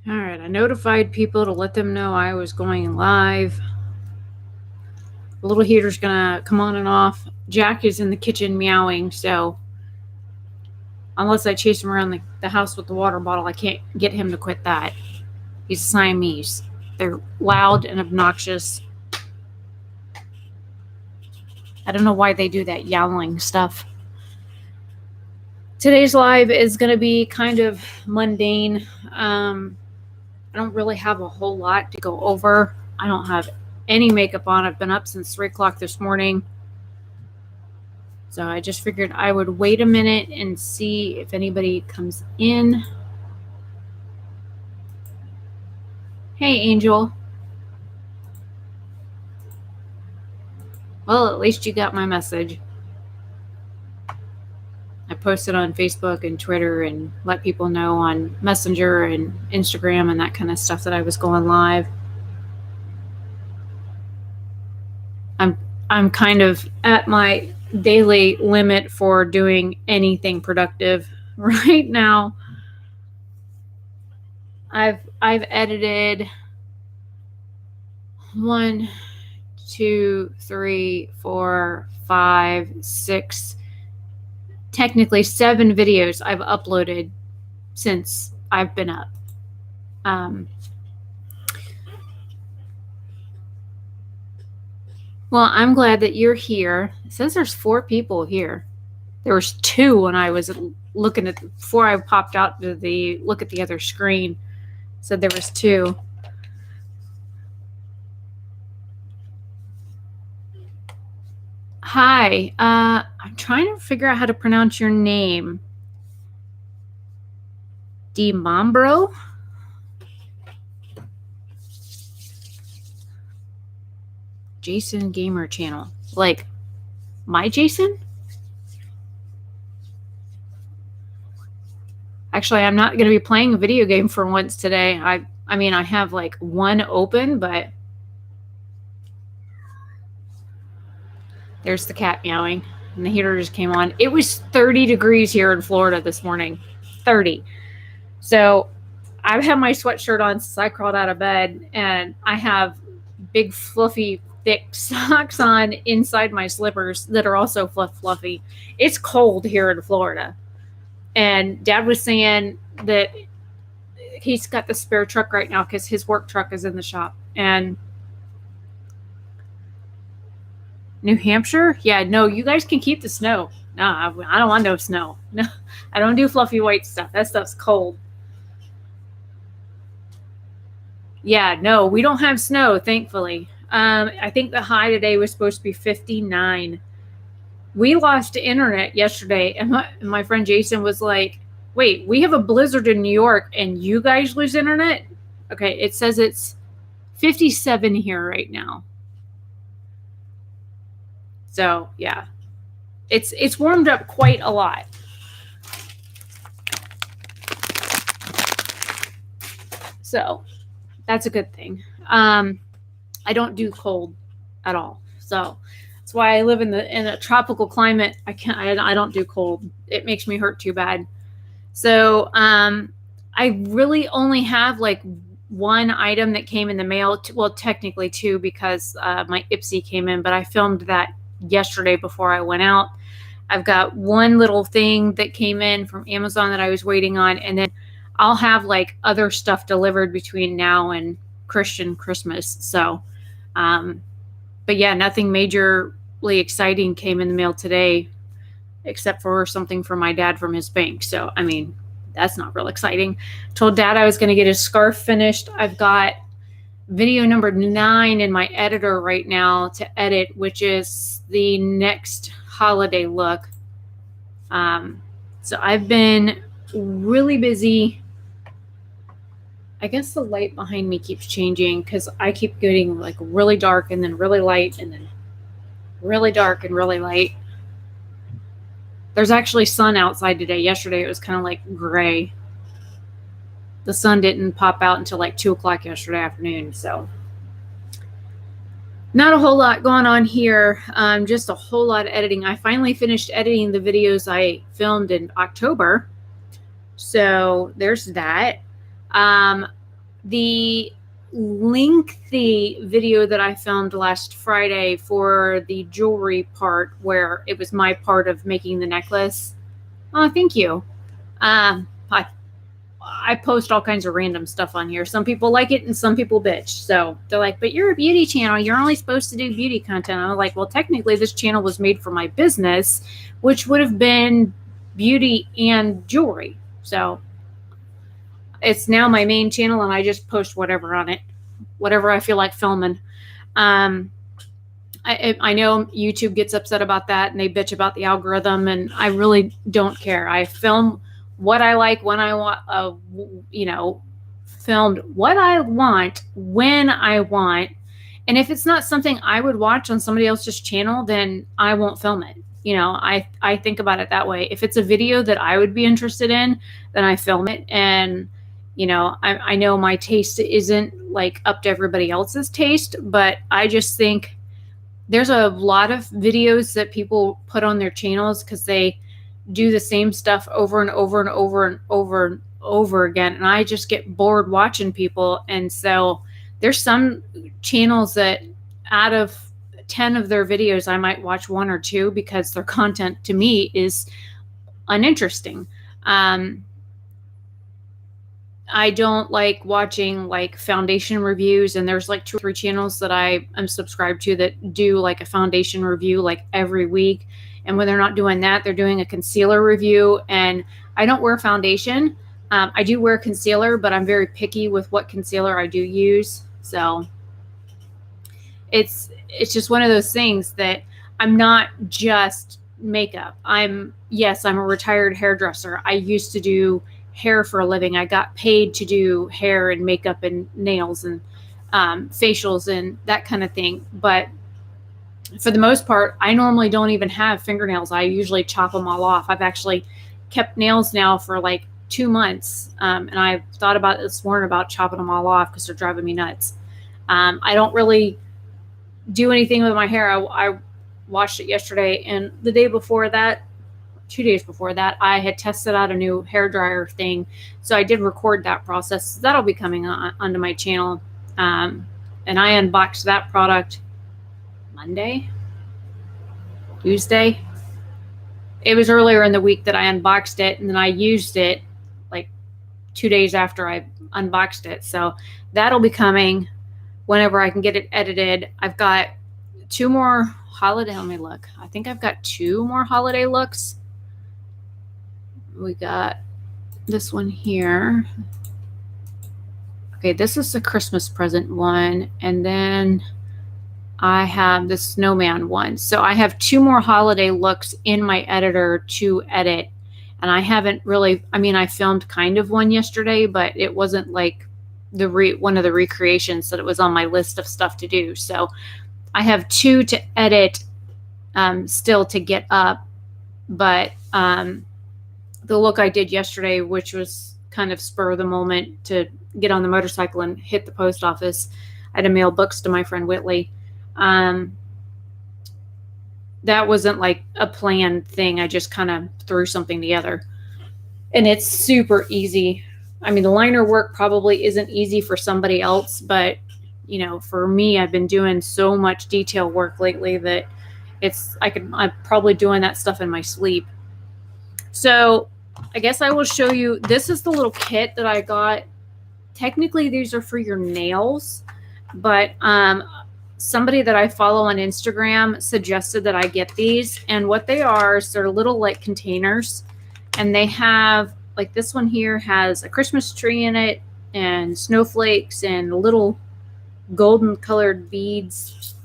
All right, I notified people to let them know I was going live. The little heater's gonna come on and off. Jack is in the kitchen meowing, so unless I chase him around the house with the water bottle, I can't get him to quit that. He's a Siamese. They're loud and obnoxious. I don't know why they do that yowling stuff. Today's live is going to be kind of mundane. I don't really have a whole lot to go over. I don't have any makeup on. I've been up since 3 o'clock this morning. So I just figured I would wait a minute and see if anybody comes in. Hey, Angel. Well, at least you got my message. I posted on Facebook and Twitter and let people know on Messenger and Instagram and that kind of stuff that I was going live. I'm kind of at my daily limit for doing anything productive right now. I've edited 1, 2, 3, 4, 5, 6, technically 7 videos I've uploaded since I've been up. Well, I'm glad that you're here. It says there's 4 people here. There was 2 when I was looking at, before I popped out to look at the other screen. It said there was 2. Hi, I'm trying to figure out how to pronounce your name. DiMambro? Jason Gamer Channel. Like, my Jason? Actually, I'm not going to be playing a video game for once today. I mean, I have like 1 open, but there's the cat meowing, and the heater just came on. It was 30 degrees here in Florida this morning. 30. So I've had my sweatshirt on since I crawled out of bed, and I have big, fluffy, thick socks on inside my slippers that are also fluffy. It's cold here in Florida. And Dad was saying that he's got the spare truck right now because his work truck is in the shop. And New Hampshire? Yeah, no, you guys can keep the snow. No, I don't want no snow. No, I don't do fluffy white stuff. That stuff's cold. Yeah, no, we don't have snow, thankfully. I think the high today was supposed to be 59. We lost internet yesterday, and my friend Jason was like, wait, we have a blizzard in New York, and you guys lose internet? Okay, it says it's 57 here right now. So, yeah. It's warmed up quite a lot. So, that's a good thing. I don't do cold at all. So, that's why I live in a tropical climate. I don't do cold. It makes me hurt too bad. So, I really only have like 1 item that came in the mail. Well, technically 2 because my Ipsy came in, but I filmed that yesterday before I went out. I've got 1 little thing that came in from Amazon that I was waiting on, and then I'll have like other stuff delivered between now and Christian Christmas. So, but yeah, nothing majorly exciting came in the mail today, except for something from my dad from his bank. So, I mean, that's not real exciting. Told Dad I was going to get his scarf finished. I've got video number 9 in my editor right now to edit, which is the next holiday look. So I've been really busy. I guess the light behind me keeps changing because I keep getting like really dark and then really light and then really dark and really light. There's actually sun outside today. Yesterday it was kind of like gray. The sun didn't pop out until like 2 o'clock yesterday afternoon. So not a whole lot going on here. Just a whole lot of editing. I finally finished editing the videos I filmed in October. So there's that. the lengthy video that I filmed last Friday for the jewelry part, where it was my part of making the necklace. Oh, thank you. I post all kinds of random stuff on here. Some people like it and some people bitch. So they're like, but you're a beauty channel. You're only supposed to do beauty content. I'm like, well, technically this channel was made for my business, which would have been beauty and jewelry. So it's now my main channel and I just post whatever on it, whatever I feel like filming. I know YouTube gets upset about that and they bitch about the algorithm, and I really don't care. I film what I like when I want, filmed what I want when I want. And if it's not something I would watch on somebody else's channel, then I won't film it. I think about it that way. If it's a video that I would be interested in, then I film it. And, I know my taste isn't like up to everybody else's taste, but I just think there's a lot of videos that people put on their channels because they do the same stuff over and over and over and over and over again. And I just get bored watching people. And so there's some channels that out of 10 of their videos, I might watch 1 or 2 because their content to me is uninteresting. I don't like watching like foundation reviews, and there's like 2 or 3 channels that I am subscribed to that do like a foundation review like every week. And when they're not doing that, they're doing a concealer review. And I don't wear foundation. I do wear concealer, but I'm very picky with what concealer I do use. So it's just one of those things that I'm not just makeup. I'm a retired hairdresser. I used to do hair for a living. I got paid to do hair and makeup and nails and facials and that kind of thing. But for the most part, I normally don't even have fingernails. I usually chop them all off. I've actually kept nails now for like 2 months. And I've thought about this morning about chopping them all off because they're driving me nuts. I don't really do anything with my hair. I washed it yesterday, and the day before that, 2 days before that, I had tested out a new hair dryer thing. So I did record that process. That'll be coming onto my channel. And I unboxed that product Monday, Tuesday. It was earlier in the week that I unboxed it, and then I used it like 2 days after I unboxed it. So that'll be coming whenever I can get it edited. I've got 2 more holiday. Let me look. I think I've got 2 more holiday looks. We got this one here. Okay, this is the Christmas present one. And then I have the snowman one. So I have 2 more holiday looks in my editor to edit. And I haven't really, I filmed kind of one yesterday, but it wasn't like one of the recreations that it was on my list of stuff to do. So I have 2 to edit still to get up. But the look I did yesterday, which was kind of spur of the moment to get on the motorcycle and hit the post office. I had to mail books to my friend Whitley. That wasn't like a planned thing. I just kind of threw something together. And it's super easy. The liner work probably isn't easy for somebody else, but for me, I've been doing so much detail work lately that I'm probably doing that stuff in my sleep. So I guess I will show you. This is the little kit that I got. Technically, these are for your nails, but somebody that I follow on Instagram suggested that I get these. And what they are is they're little like containers, and they have like this one here has a Christmas tree in it and snowflakes and little golden colored beads.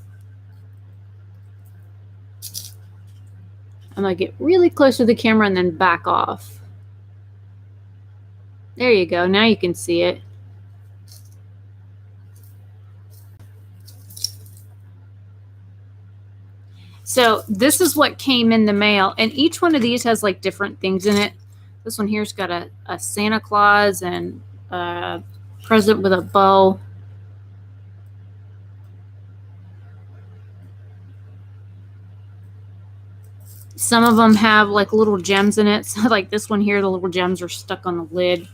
I'm going to get really close to the camera and then back off. There you go. Now you can see it. So this is what came in the mail. And each one of these has like different things in it. This one here's got a Santa Claus and a present with a bow. Some of them have like little gems in it. So like this one here, the little gems are stuck on the lid.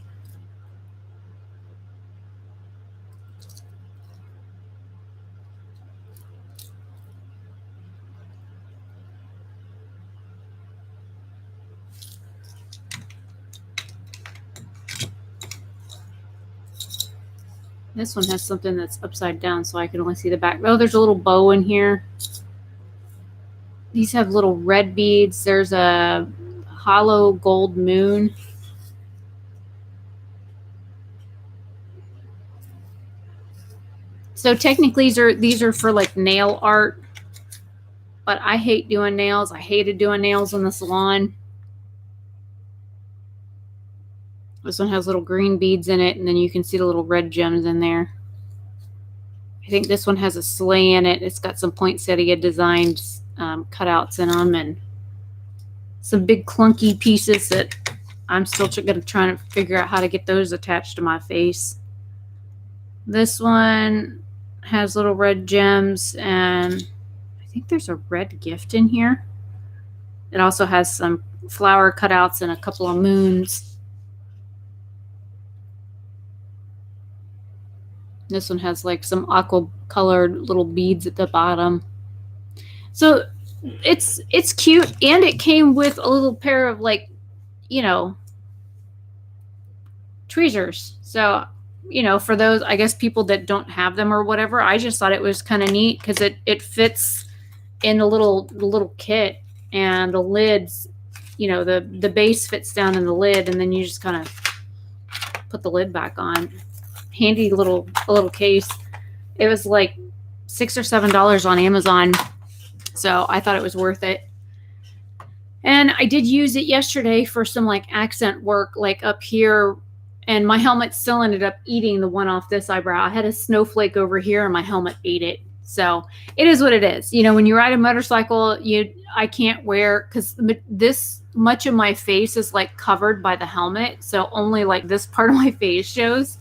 This one has something that's upside down, so I can only see the back. Oh, there's a little bow in here. These have little red beads. There's a hollow gold moon. So technically these are for like nail art, but I hate doing nails. I hated doing nails in the salon. This one has little green beads in it, and then you can see the little red gems in there. I think this one has a sleigh in it. It's got some poinsettia designed cutouts in them, and some big clunky pieces that I'm still going to try to figure out how to get those attached to my face. This one has little red gems, and I think there's a red gift in here. It also has some flower cutouts and a couple of moons. This one has like some aqua colored little beads at the bottom. So it's cute, and it came with a little pair of, like, you know, tweezers. So, you know, for those, I guess, people that don't have them or whatever, I just thought it was kind of neat because it fits in the little kit, and the lids, you know, the base fits down in the lid, and then you just kind of put the lid back on. Handy little case. It was like $6 or $7 on Amazon, so I thought it was worth it. And I did use it yesterday for some like accent work, like up here, and my helmet still ended up eating the one off this eyebrow. I had a snowflake over here, and my helmet ate it. So it is what it is. You know, when you ride a motorcycle, I can't wear, because this much of my face is like covered by the helmet, so only like this part of my face shows.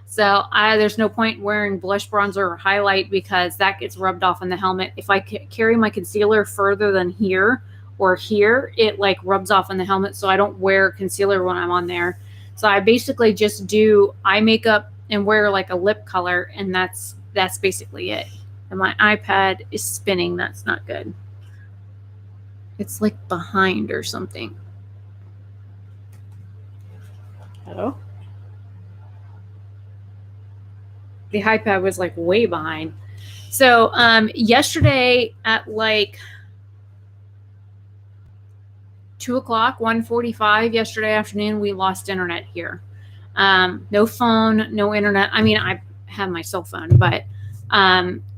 So there's no point wearing blush, bronzer, or highlight because that gets rubbed off on the helmet. If I carry my concealer further than here or here, it like rubs off on the helmet. So I don't wear concealer when I'm on there. So I basically just do eye makeup and wear like a lip color, and that's basically it. And my iPad is spinning. That's not good. It's like behind or something. Hello? The iPad was like way behind. So yesterday at like 2 o'clock, 1:45 yesterday afternoon, we lost internet here. No phone, no internet. I mean, I have my cell phone, but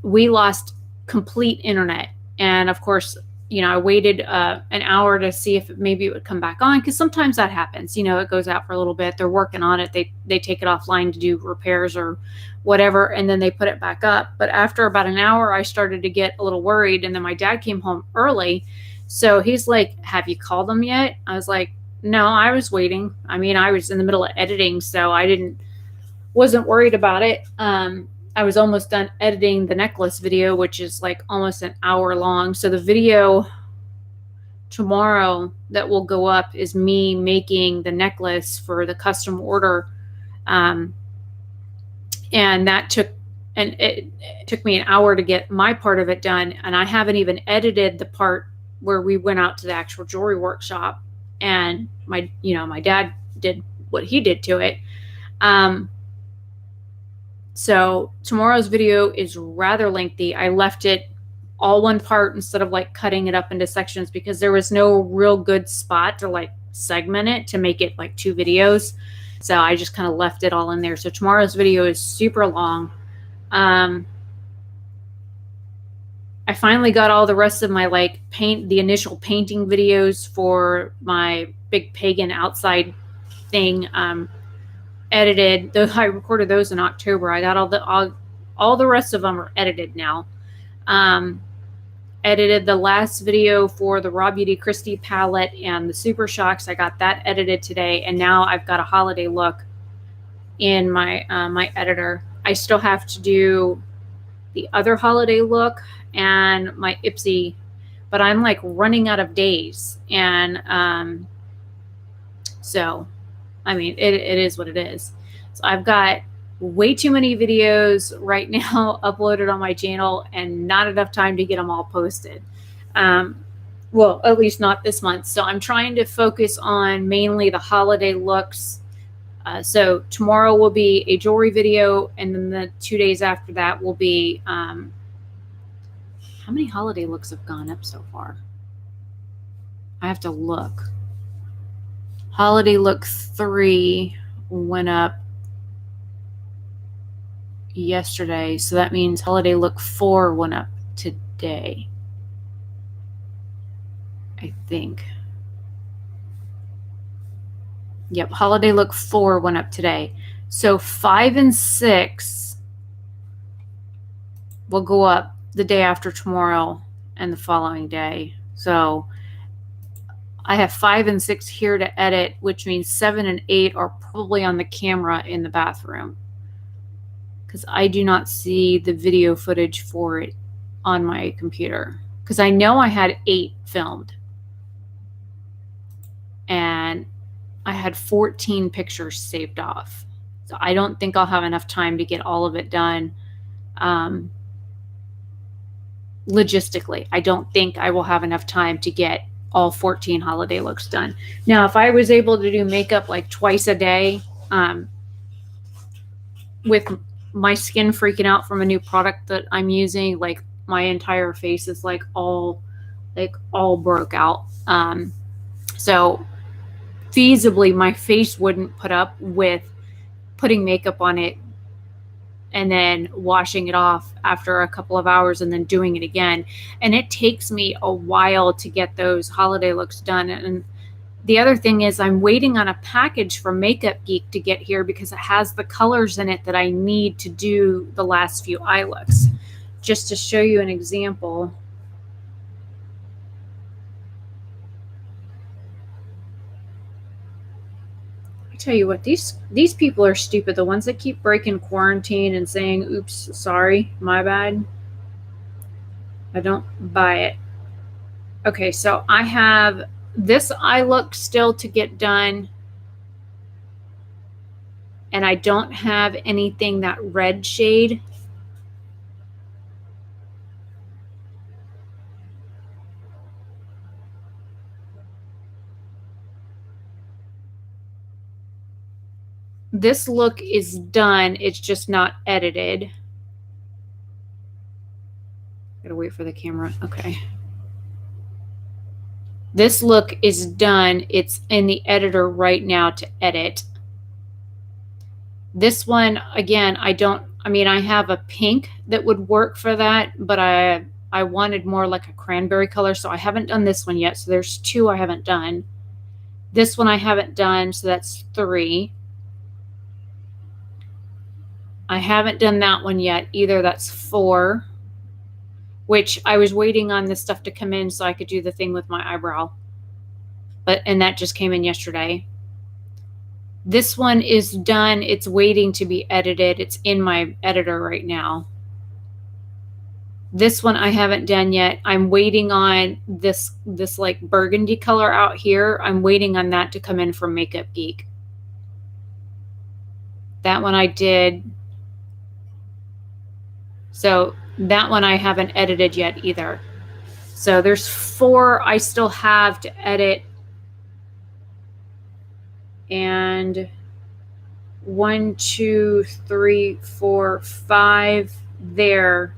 we lost complete internet. And of course, you know, I waited an hour to see if maybe it would come back on, because sometimes that happens. You know, it goes out for a little bit. They're working on it. They take it offline to do repairs or whatever, and then they put it back up. But after about an hour, I started to get a little worried, and then my dad came home early. So he's like, "Have you called them yet?" I was like, "No, I was waiting." I mean, I was in the middle of editing, so I wasn't worried about it. I was almost done editing the necklace video, which is like almost an hour long. So the video tomorrow that will go up is me making the necklace for the custom order. And it took me an hour to get my part of it done. And I haven't even edited the part where we went out to the actual jewelry workshop, and my dad did what he did to it. So tomorrow's video is rather lengthy. I left it all one part instead of like cutting it up into sections, because there was no real good spot to like segment it to make it like 2 videos. So I just kind of left it all in there. So tomorrow's video is super long. I finally got all the rest of my like the initial painting videos for my big pagan outside thing edited. I recorded those in October. I got all the rest of them are edited now. Edited the last video for the Raw Beauty Christie palette and the Super Shocks. I got that edited today, and now I've got a holiday look in my my editor. I still have to do the other holiday look and my Ipsy, but I'm like running out of days, and so I mean, it is what it is. So I've got way too many videos right now uploaded on my channel, and not enough time to get them all posted. Well, at least not this month. So I'm trying to focus on mainly the holiday looks So tomorrow will be a jewelry video, and then the 2 days after that will be how many holiday looks have gone up so far? I have to look. Holiday look 3 went up yesterday, so that means holiday look 4 went up today, I think. Yep, holiday look 4 went up today. So 5 and 6 will go up the day after tomorrow and the following day. So I have 5 and 6 here to edit, which means 7 and 8 are probably on the camera in the bathroom, because I do not see the video footage for it on my computer, because I know I had 8 filmed and I had 14 pictures saved off. So I don't think I'll have enough time to get all of it done. Logistically, I don't think I will have enough time to get all 14 holiday looks done. Now, if I was able to do makeup like twice a day, with my skin freaking out from a new product that I'm using, like my entire face is like all broke out. So feasibly, my face wouldn't put up with putting makeup on it and then washing it off after a couple of hours and then doing it again. And it takes me a while to get those holiday looks done. And the other thing is I'm waiting on a package from Makeup Geek to get here, because it has the colors in it that I need to do the last few eye looks. Just to show you an example. I tell you what, these people are stupid. The ones that keep breaking quarantine and saying, oops, sorry, my bad. I don't buy it. Okay, so I have this eye look still to get done, and I don't have anything that red shade. This look is done. It's just not edited. Gotta wait for the camera. Okay. This look is done. It's in the editor right now to edit. This one, again, I have a pink that would work for that, but I wanted more like a cranberry color, so I haven't done this one yet. So there's 2 I haven't done. This one I haven't done, so that's 3. I haven't done that one yet either. That's 4, which I was waiting on this stuff to come in so I could do the thing with my eyebrow. And that just came in yesterday. This one is done. It's waiting to be edited. It's in my editor right now. This one I haven't done yet. I'm waiting on this like burgundy color out here. I'm waiting on that to come in from Makeup Geek. That one I did. So that one I haven't edited yet either. So there's 4 I still have to edit. And 1, 2, 3, 4, 5 there.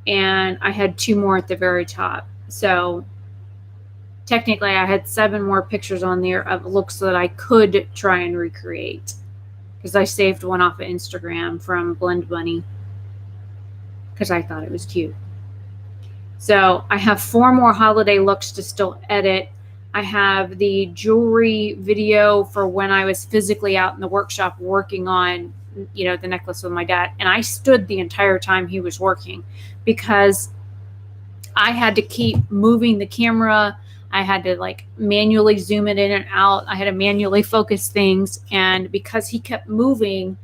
And I had 2 more at the very top. So technically I had 7 more pictures on there of looks that I could try and recreate, because I saved one off of Instagram from Blend Bunny because I thought it was cute. So I have 4 more holiday looks to still edit. I have the jewelry video for when I was physically out in the workshop working on, the necklace with my dad. And I stood the entire time he was working, because I had to keep moving the camera. I had to like manually zoom it in and out. I had to manually focus things. And because he kept moving,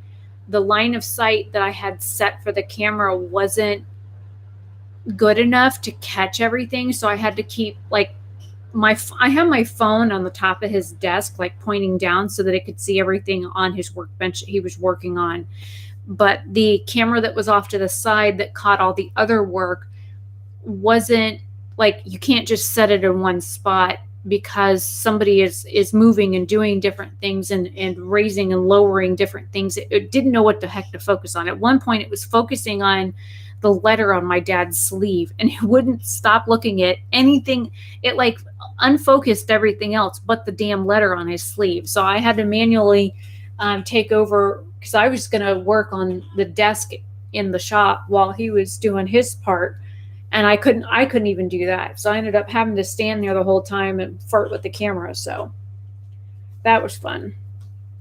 the line of sight that I had set for the camera wasn't good enough to catch everything. So I had to keep I have my phone on the top of his desk, like pointing down so that it could see everything on his workbench that he was working on. But the camera that was off to the side that caught all the other work wasn't like, you can't just set it in one spot because somebody is moving and doing different things and raising and lowering different things. It didn't know what the heck to focus on. At one point, it was focusing on the letter on my dad's sleeve, and it wouldn't stop looking at anything. It like unfocused everything else but the damn letter on his sleeve. So I had to manually take over, because I was going to work on the desk in the shop while he was doing his part, and I couldn't even do that. So I ended up having to stand there the whole time and flirt with the camera. So that was fun.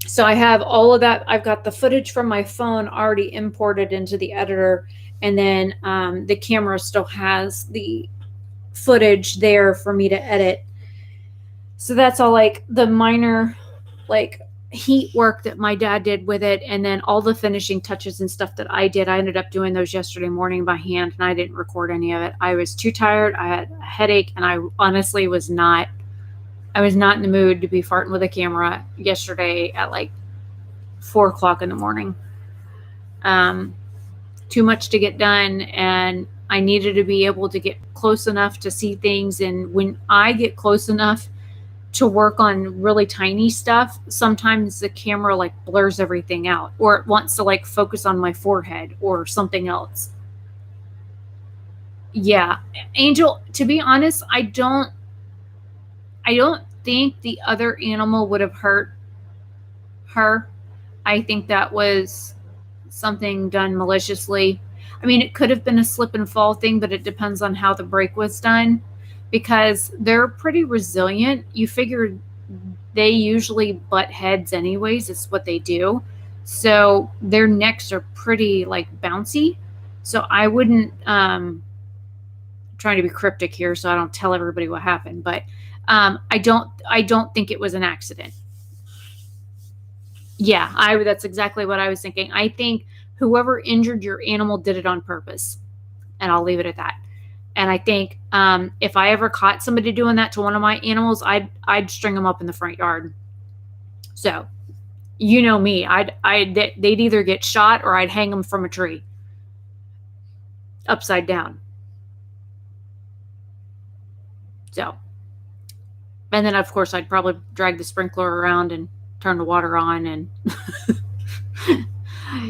So I have all of that. I've got the footage from my phone already imported into the editor, and then the camera still has the footage there for me to edit. So that's all like the minor like heat work that my dad did with it, and then all the finishing touches and stuff that I did. I ended up doing those yesterday morning by hand, and I didn't record any of it. I was too tired. I had a headache, and I honestly was not in the mood to be farting with a camera yesterday at like 4 o'clock in the morning. Too much to get done, and I needed to be able to get close enough to see things. And when I get close enough to work on really tiny stuff, sometimes the camera like blurs everything out, or it wants to like focus on my forehead or something else. Yeah, Angel, to be honest, I don't think the other animal would have hurt her. I think that was something done maliciously. I mean, it could have been a slip and fall thing, but it depends on how the break was done, because they're pretty resilient. You figure they usually butt heads anyways. It's what they do. So their necks are pretty like bouncy. So I wouldn't, trying to be cryptic here so I don't tell everybody what happened, but I don't think it was an accident. Yeah, that's exactly what I was thinking. I think whoever injured your animal did it on purpose, and I'll leave it at that. And I think if I ever caught somebody doing that to one of my animals, I'd string them up in the front yard. So, you know me, they'd either get shot or I'd hang them from a tree, upside down. So, and then of course I'd probably drag the sprinkler around and turn the water on. And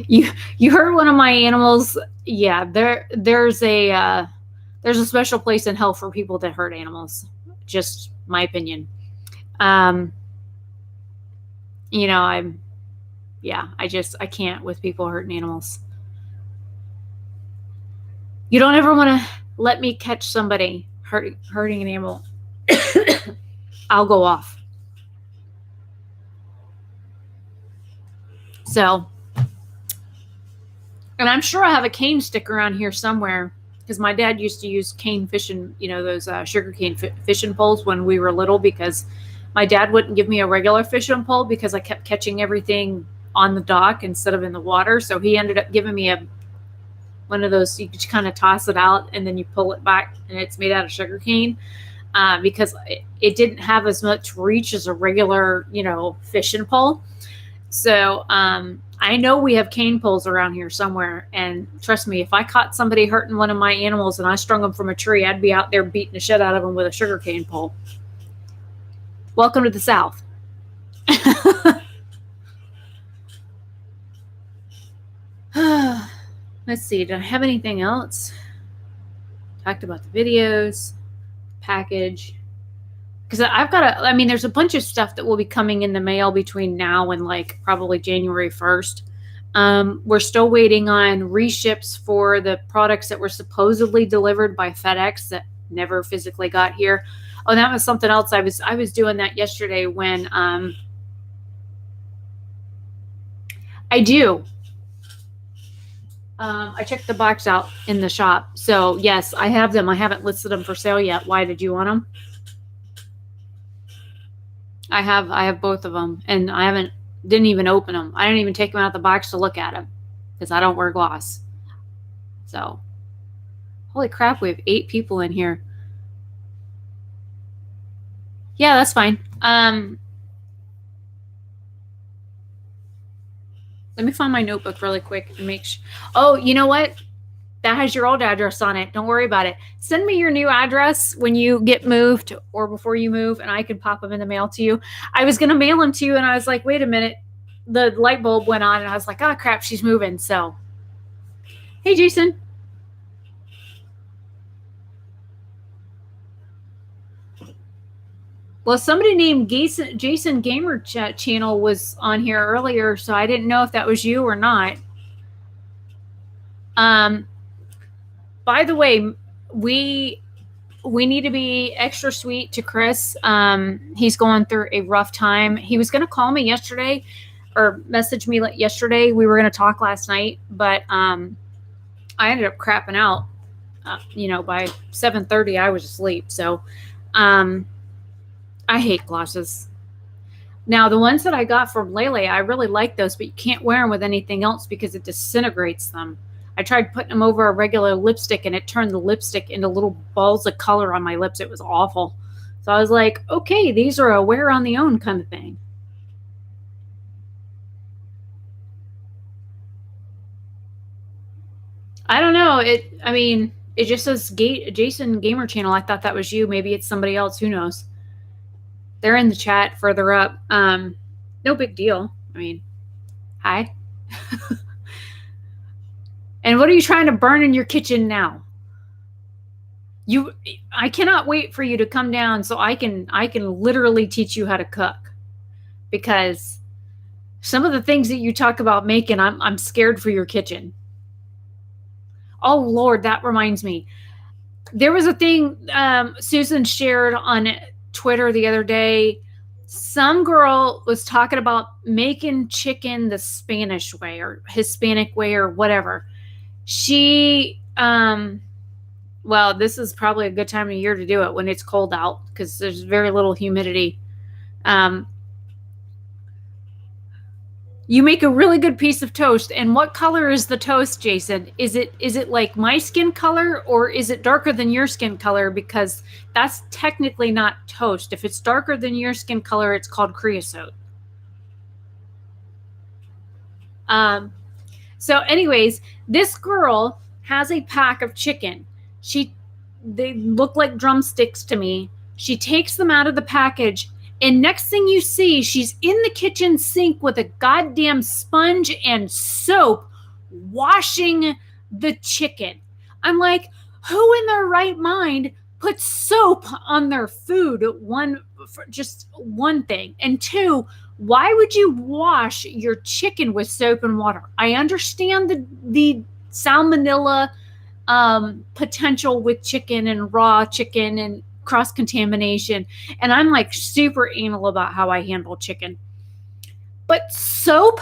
you heard one of my animals. Yeah, there's a special place in hell for people that hurt animals. Just my opinion. I can't with people hurting animals. You don't ever want to let me catch somebody hurting an animal. I'll go off. So, and I'm sure I have a cane stick around here somewhere, because my dad used to use cane fishing, those sugar cane fishing poles when we were little, because my dad wouldn't give me a regular fishing pole because I kept catching everything on the dock instead of in the water. So he ended up giving me one of those, you just kind of toss it out and then you pull it back, and it's made out of sugar cane, because it didn't have as much reach as a regular, fishing pole. So I know we have cane poles around here somewhere, and trust me, if I caught somebody hurting one of my animals and I strung them from a tree, I'd be out there beating the shit out of them with a sugar cane pole. Welcome to the South. Let's see, did I have anything else? Talked about the videos, package. Because there's a bunch of stuff that will be coming in the mail between now and like probably January 1st. We're still waiting on reships for the products that were supposedly delivered by FedEx that never physically got here. Oh, that was something else. I was doing that yesterday when I do. I checked the box out in the shop. So yes, I have them. I haven't listed them for sale yet. Why did you want them? I have both of them, and didn't even open them. I didn't even take them out of the box to look at them because I don't wear gloss. So, holy crap, we have 8 people in here. Yeah, that's fine. Let me find my notebook really quick and make sure. Oh, you know what? that has your old address on it. Don't worry about it. Send me your new address when you get moved or before you move, and I can pop them in the mail to you. I was going to mail them to you, and I was like, wait a minute. The light bulb went on, and I was like, oh, crap, she's moving. So, hey, Jason. Well, somebody named Jason Gamer Channel was on here earlier, so I didn't know if that was you or not. By the way, we need to be extra sweet to Chris. He's going through a rough time. He was going to call me yesterday or message me yesterday. We were going to talk last night, but I ended up crapping out. By 7:30, I was asleep. So I hate glosses. Now, the ones that I got from Lele, I really like those, but you can't wear them with anything else because it disintegrates them. I tried putting them over a regular lipstick, and it turned the lipstick into little balls of color on my lips. It was awful. So I was like, okay, these are a wear on the own kind of thing. I don't know. It just says Jason Gamer Channel. I thought that was you. Maybe it's somebody else. Who knows? They're in the chat further up. No big deal. Hi. And what are you trying to burn in your kitchen now? I cannot wait for you to come down so I can literally teach you how to cook. Because some of the things that you talk about making, I'm scared for your kitchen. Oh Lord, that reminds me. There was a thing Susan shared on Twitter the other day. Some girl was talking about making chicken the Spanish way or Hispanic way or whatever. She, well, this is probably a good time of year to do it when it's cold out because there's very little humidity. You make a really good piece of toast. And what color is the toast, Jason? Is it like my skin color or is it darker than your skin color? Because that's technically not toast. If it's darker than your skin color, it's called creosote. So anyways, this girl has a pack of chicken. They look like drumsticks to me. She takes them out of the package, and next thing you see, she's in the kitchen sink with a goddamn sponge and soap washing the chicken. I'm like, who in their right mind puts soap on their food? Just one thing. And two, why would you wash your chicken with soap and water? I understand the salmonella potential with chicken and raw chicken and cross-contamination, and I'm like super anal about how I handle chicken. But soap?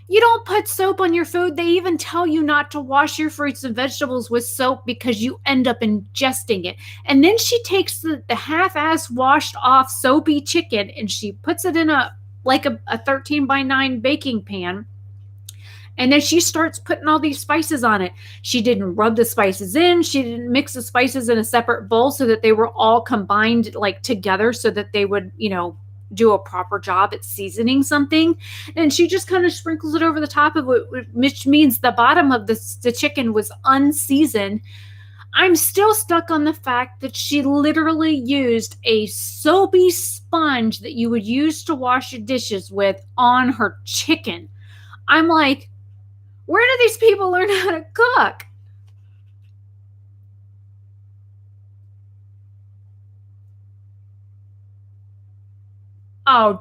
You don't put soap on your food. They even tell you not to wash your fruits and vegetables with soap because you end up ingesting it. And then she takes the half-ass washed off soapy chicken and she puts it in a 13x9 baking pan. And then she starts putting all these spices on it. She didn't rub the spices in. She didn't mix the spices in a separate bowl so that they were all combined together so that they would, do a proper job at seasoning something. And she just kind of sprinkles it over the top of it, which means the bottom of the chicken was unseasoned. I'm still stuck on the fact that she literally used a soapy sponge that you would use to wash your dishes with on her chicken. I'm like, where do these people learn how to cook? Oh,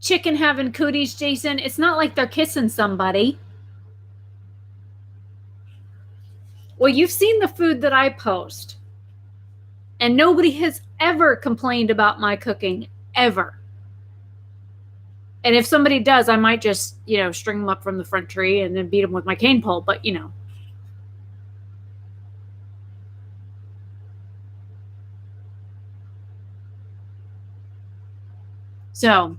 chicken having cooties, Jason. It's not like they're kissing somebody. Well, you've seen the food that I post. And nobody has ever complained about my cooking, ever. And if somebody does, I might just, string them up from the front tree and then beat them with my cane pole. But, So,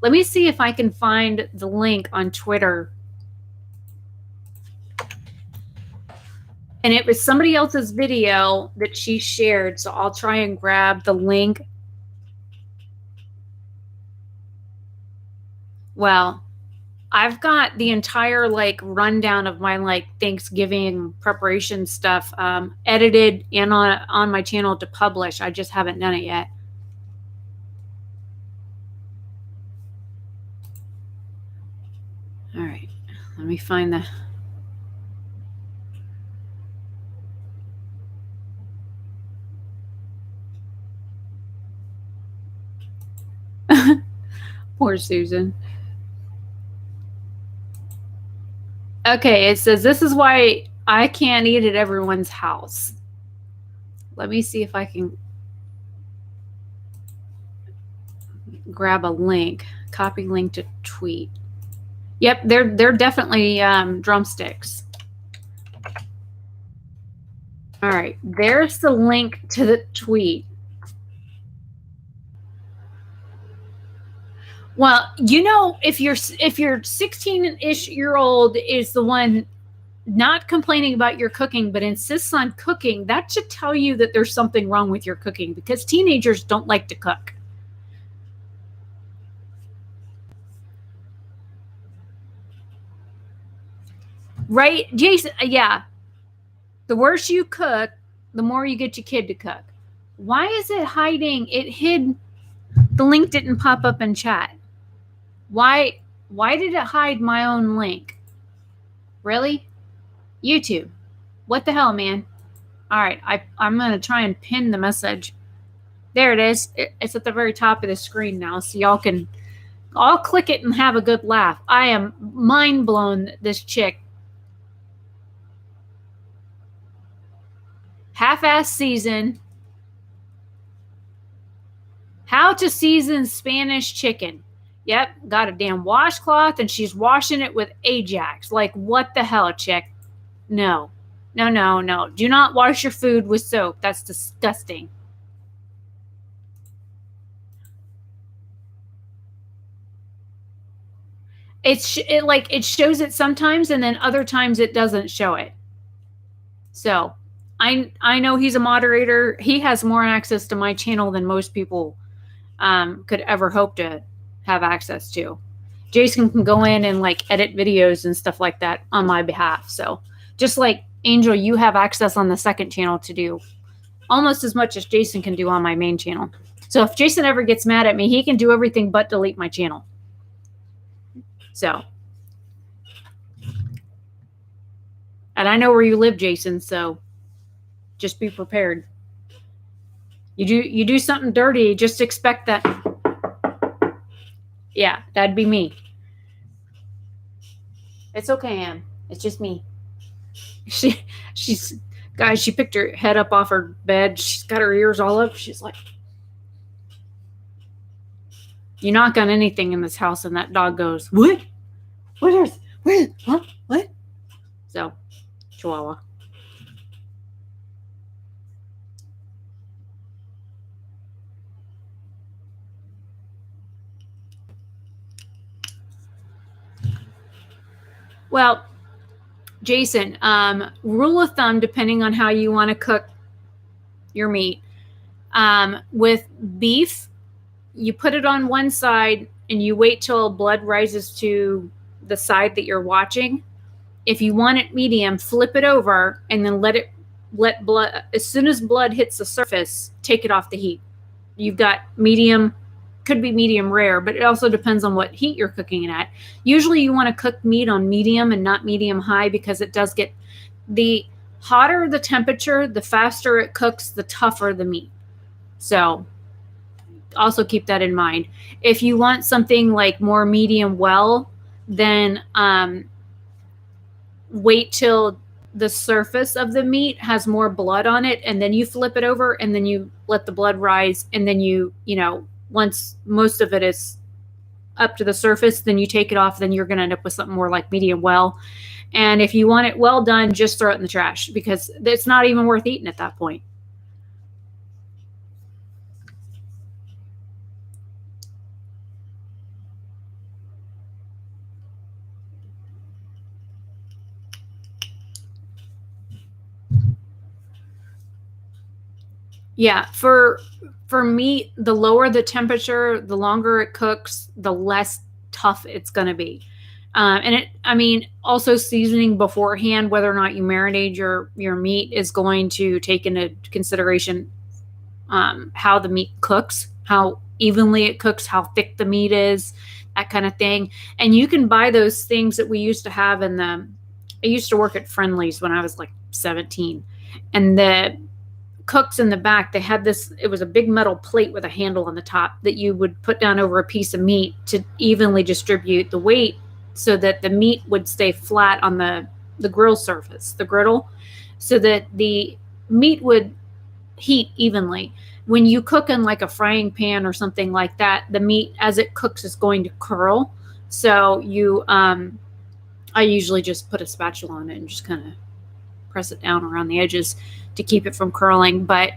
let me see if I can find the link on Twitter. And it was somebody else's video that she shared. So I'll try and grab the link. Well, I've got the entire like rundown of my like Thanksgiving preparation stuff edited and on my channel to publish. I just haven't done it yet. All right, let me find the. Poor Susan. Okay, it says this is why I can't eat at everyone's house. Let me see if I can grab a link. Copy link to tweet. Yep, they're definitely drumsticks. All right, there's the link to the tweet. Well, you know, if your 16-ish year old is the one not complaining about your cooking but insists on cooking, that should tell you that there's something wrong with your cooking, because teenagers don't like to cook. Right, Jason? Yeah. The worse you cook, the more you get your kid to cook. Why is it hiding? It hid. The link didn't pop up in chat. Why did it hide my own link? Really? YouTube. What the hell, man? All right, I'm going to try and pin the message. There it is. It's at the very top of the screen now, so y'all can all click it and have a good laugh. I am mind blown that this chick half-ass season. How to season Spanish chicken. Yep, got a damn washcloth and she's washing it with Ajax. Like, what the hell, chick? No. No, no, no. Do not wash your food with soap. That's disgusting. It shows it sometimes, and then other times it doesn't show it. So I know he's a moderator. He has more access to my channel than most people could ever hope to have access to. Jason can go in and like edit videos and stuff like that on my behalf. So just like Angel, you have access on the second channel to do almost as much as Jason can do on my main channel. So if Jason ever gets mad at me, he can do everything but delete my channel. So, and I know where you live, Jason, so just be prepared. You do something dirty, just expect that. Yeah, that'd be me. It's okay, Ann. It's just me. She's guys, she picked her head up off her bed. She's got her ears all up. She's like, you knock on anything in this house and that dog goes, what? What is? Where? Huh? What? So, Chihuahua. Well, Jason, rule of thumb, depending on how you want to cook your meat, with beef, you put it on one side and you wait till blood rises to the side that you're watching. If you want it medium, flip it over and then let blood, as soon as blood hits the surface, take it off the heat. You've got medium, could be medium rare, but it also depends on what heat you're cooking it at. Usually you want to cook meat on medium and not medium high, because it does get, the hotter the temperature, the faster it cooks, the tougher the meat. So also keep that in mind. If you want something like more medium well, then wait till the surface of the meat has more blood on it, and then you flip it over and then you let the blood rise, and then you know, once most of it is up to the surface, then you take it off. Then you're going to end up with something more like medium well. And if you want it well done, just throw it in the trash, because it's not even worth eating at that point. Yeah, for meat, the lower the temperature, the longer it cooks, the less tough it's going to be. Also seasoning beforehand, whether or not you marinate your meat, is going to take into consideration how the meat cooks, how evenly it cooks, how thick the meat is, that kind of thing. And you can buy those things that we used to have I used to work at Friendly's when I was like 17. And the cooks in the back, they had this, it was a big metal plate with a handle on the top that you would put down over a piece of meat to evenly distribute the weight so that the meat would stay flat on the grill surface, the griddle, so that the meat would heat evenly. When you cook in like a frying pan or something like that, the meat as it cooks is going to curl. So I usually just put a spatula on it and just kind of press it down around the edges to keep it from curling. But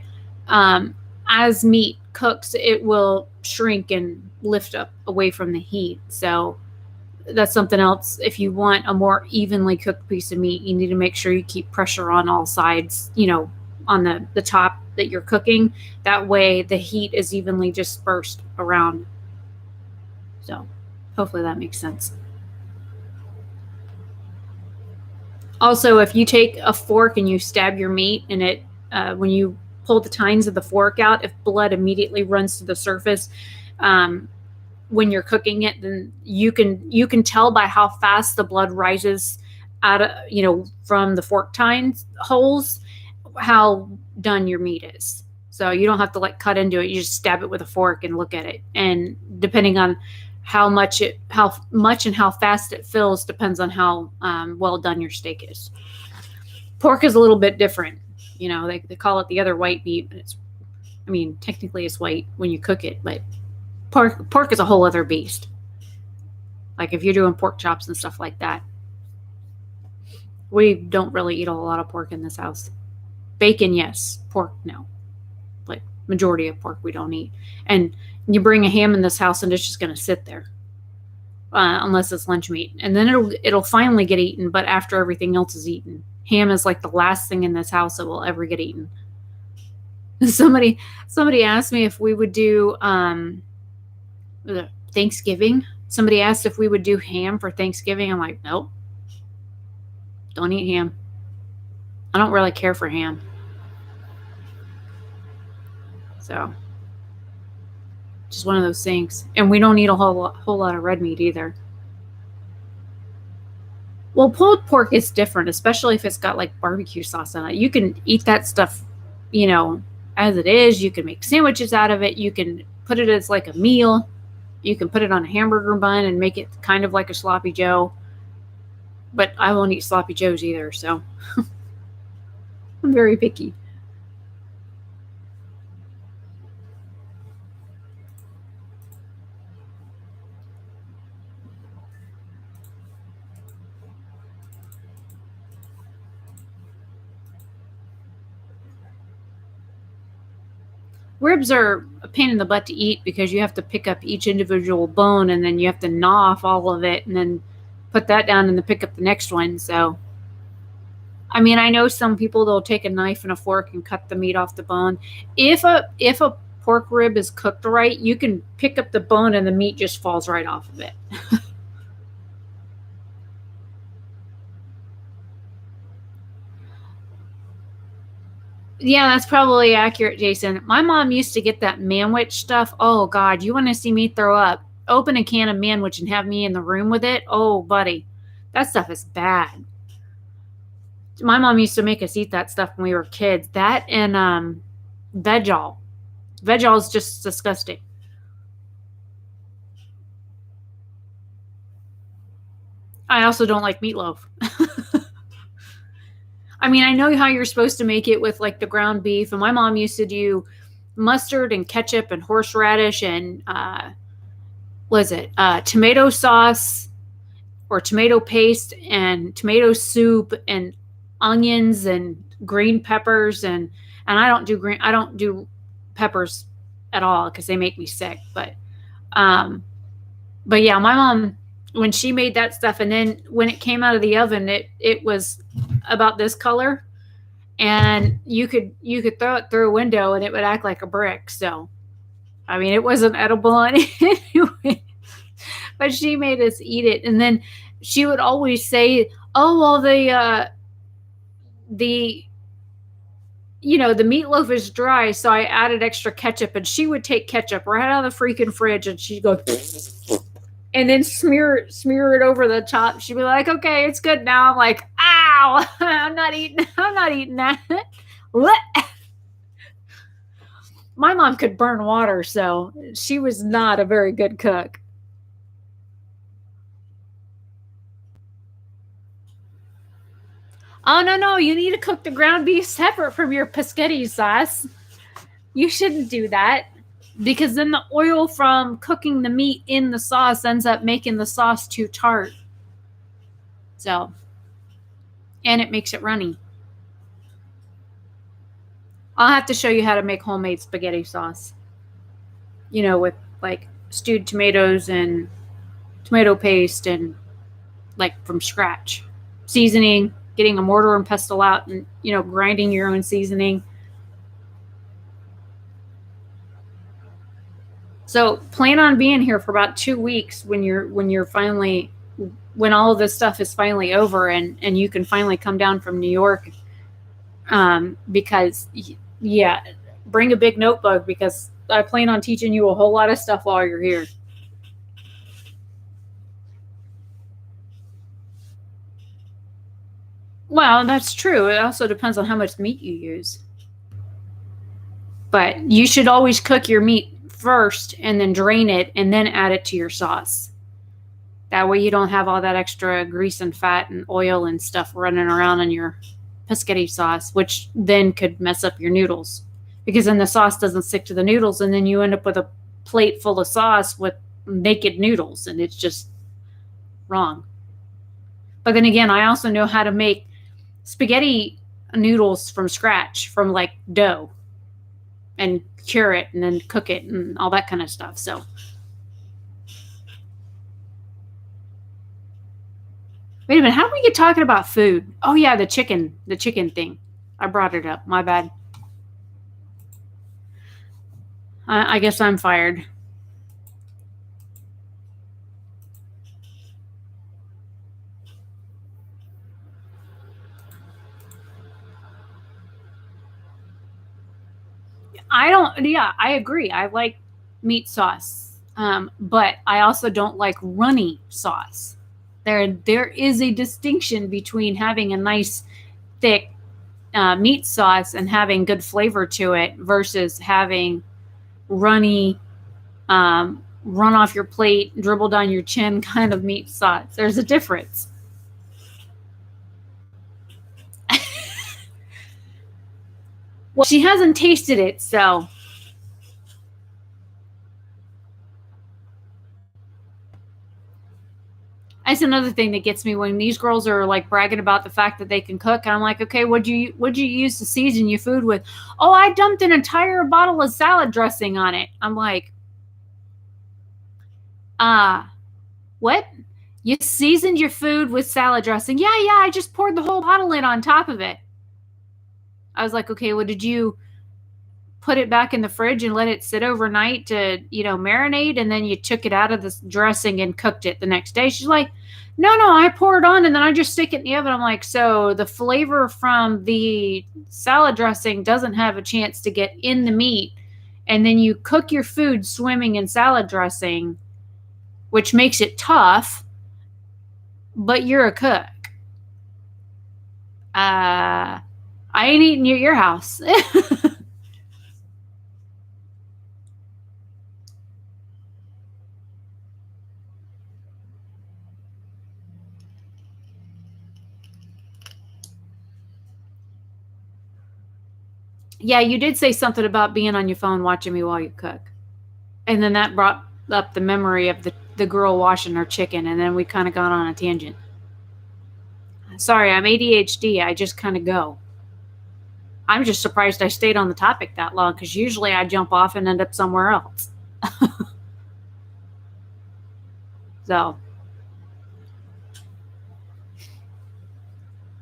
as meat cooks, it will shrink and lift up away from the heat. So that's something else. If you want a more evenly cooked piece of meat, you need to make sure you keep pressure on all sides, on the top that you're cooking. That way the heat is evenly dispersed around. So hopefully that makes sense. Also, if you take a fork and you stab your meat and it, when you pull the tines of the fork out, if blood immediately runs to the surface when you're cooking it, then you can tell by how fast the blood rises out of, from the fork tines holes, how done your meat is. So you don't have to cut into it. You just stab it with a fork and look at it. And depending on how much and how fast it fills depends on how well done your steak is. Pork is a little bit different. They call it the other white meat, but technically it's white when you cook it, but pork is a whole other beast. Like if you're doing pork chops and stuff like that. We don't really eat a lot of pork in this house. Bacon, yes. Pork, no. Like majority of pork we don't eat. And you bring a ham in this house and it's just going to sit there unless it's lunch meat. And then it'll finally get eaten, but after everything else is eaten. Ham is like the last thing in this house that will ever get eaten. Somebody asked me if we would do Thanksgiving. Somebody asked if we would do ham for Thanksgiving. I'm like, nope. Don't eat ham. I don't really care for ham. So, just one of those things. And we don't eat a whole lot of red meat either. Well, pulled pork is different, especially if it's got like barbecue sauce on it. You can eat that stuff, as it is. You can make sandwiches out of it. You can put it as like a meal. You can put it on a hamburger bun and make it kind of like a sloppy joe. But I won't eat sloppy joes either, so I'm very picky. Ribs are a pain in the butt to eat because you have to pick up each individual bone and then you have to gnaw off all of it and then put that down and then pick up the next one. So, I know some people, they'll take a knife and a fork and cut the meat off the bone. If a pork rib is cooked right, you can pick up the bone and the meat just falls right off of it. Yeah, that's probably accurate, Jason. My mom used to get that manwich stuff. Oh, God, you want to see me throw up? Open a can of manwich and have me in the room with it? Oh, buddy, that stuff is bad. My mom used to make us eat that stuff when we were kids. That and Veg-All. Veg-All is just disgusting. I also don't like meatloaf. I know how you're supposed to make it with like the ground beef, and my mom used to do mustard and ketchup and horseradish and tomato sauce or tomato paste and tomato soup and onions and green peppers and I don't do peppers at all because they make me sick. But yeah, my mom, when she made that stuff, and then when it came out of the oven, it was about this color, and you could throw it through a window and it would act like a brick. So, it wasn't edible anyway, but she made us eat it. And then she would always say, "Oh, well, the the meatloaf is dry, so I added extra ketchup." And she would take ketchup right out of the freaking fridge, and she'd go, and then smear it over the top. She'd be like, "Okay, it's good now." I'm like, "Ow, I'm not eating that." My mom could burn water, so she was not a very good cook. Oh, no, you need to cook the ground beef separate from your pescetti sauce. You shouldn't do that, because then the oil from cooking the meat in the sauce ends up making the sauce too tart. So, and it makes it runny. I'll have to show you how to make homemade spaghetti sauce. With like stewed tomatoes and tomato paste, and like from scratch. Seasoning, getting a mortar and pestle out, and grinding your own seasoning. So plan on being here for about 2 weeks when all of this stuff is finally over, and you can finally come down from New York. Because yeah, bring a big notebook, because I plan on teaching you a whole lot of stuff while you're here. Well, that's true. It also depends on how much meat you use. But you should always cook your meat first and then drain it and then add it to your sauce. That way you don't have all that extra grease and fat and oil and stuff running around in your pescetti sauce, which then could mess up your noodles, because then the sauce doesn't stick to the noodles, and then you end up with a plate full of sauce with naked noodles, and it's just wrong. But then again, I also know how to make spaghetti noodles from scratch, from like dough, and cure it and then cook it and all that kind of stuff. So wait a minute, how did we get talking about food? Oh yeah, the chicken thing. I brought it up. My bad. I guess I'm fired. Yeah, I agree. I like meat sauce. But I also don't like runny sauce. There is a distinction between having a nice thick meat sauce and having good flavor to it, versus having runny, run off your plate, dribble down your chin kind of meat sauce. There's a difference. Well, she hasn't tasted it, so that's another thing that gets me when these girls are like bragging about the fact that they can cook. And I'm like, okay, what'd you use to season your food with? Oh, I dumped an entire bottle of salad dressing on it. I'm like, what? You seasoned your food with salad dressing? Yeah, I just poured the whole bottle in on top of it. I was like, okay, well, did you put it back in the fridge and let it sit overnight to, marinate, and then you took it out of the dressing and cooked it the next day? She's like, no, I pour it on and then I just stick it in the oven. I'm like, so the flavor from the salad dressing doesn't have a chance to get in the meat, and then you cook your food swimming in salad dressing, which makes it tough, but you're a cook. I ain't eating at your house. Yeah, you did say something about being on your phone watching me while you cook. And then that brought up the memory of the girl washing her chicken, and then we kind of got on a tangent. Sorry, I'm ADHD. I just kind of go. I'm just surprised I stayed on the topic that long, because usually I jump off and end up somewhere else. So,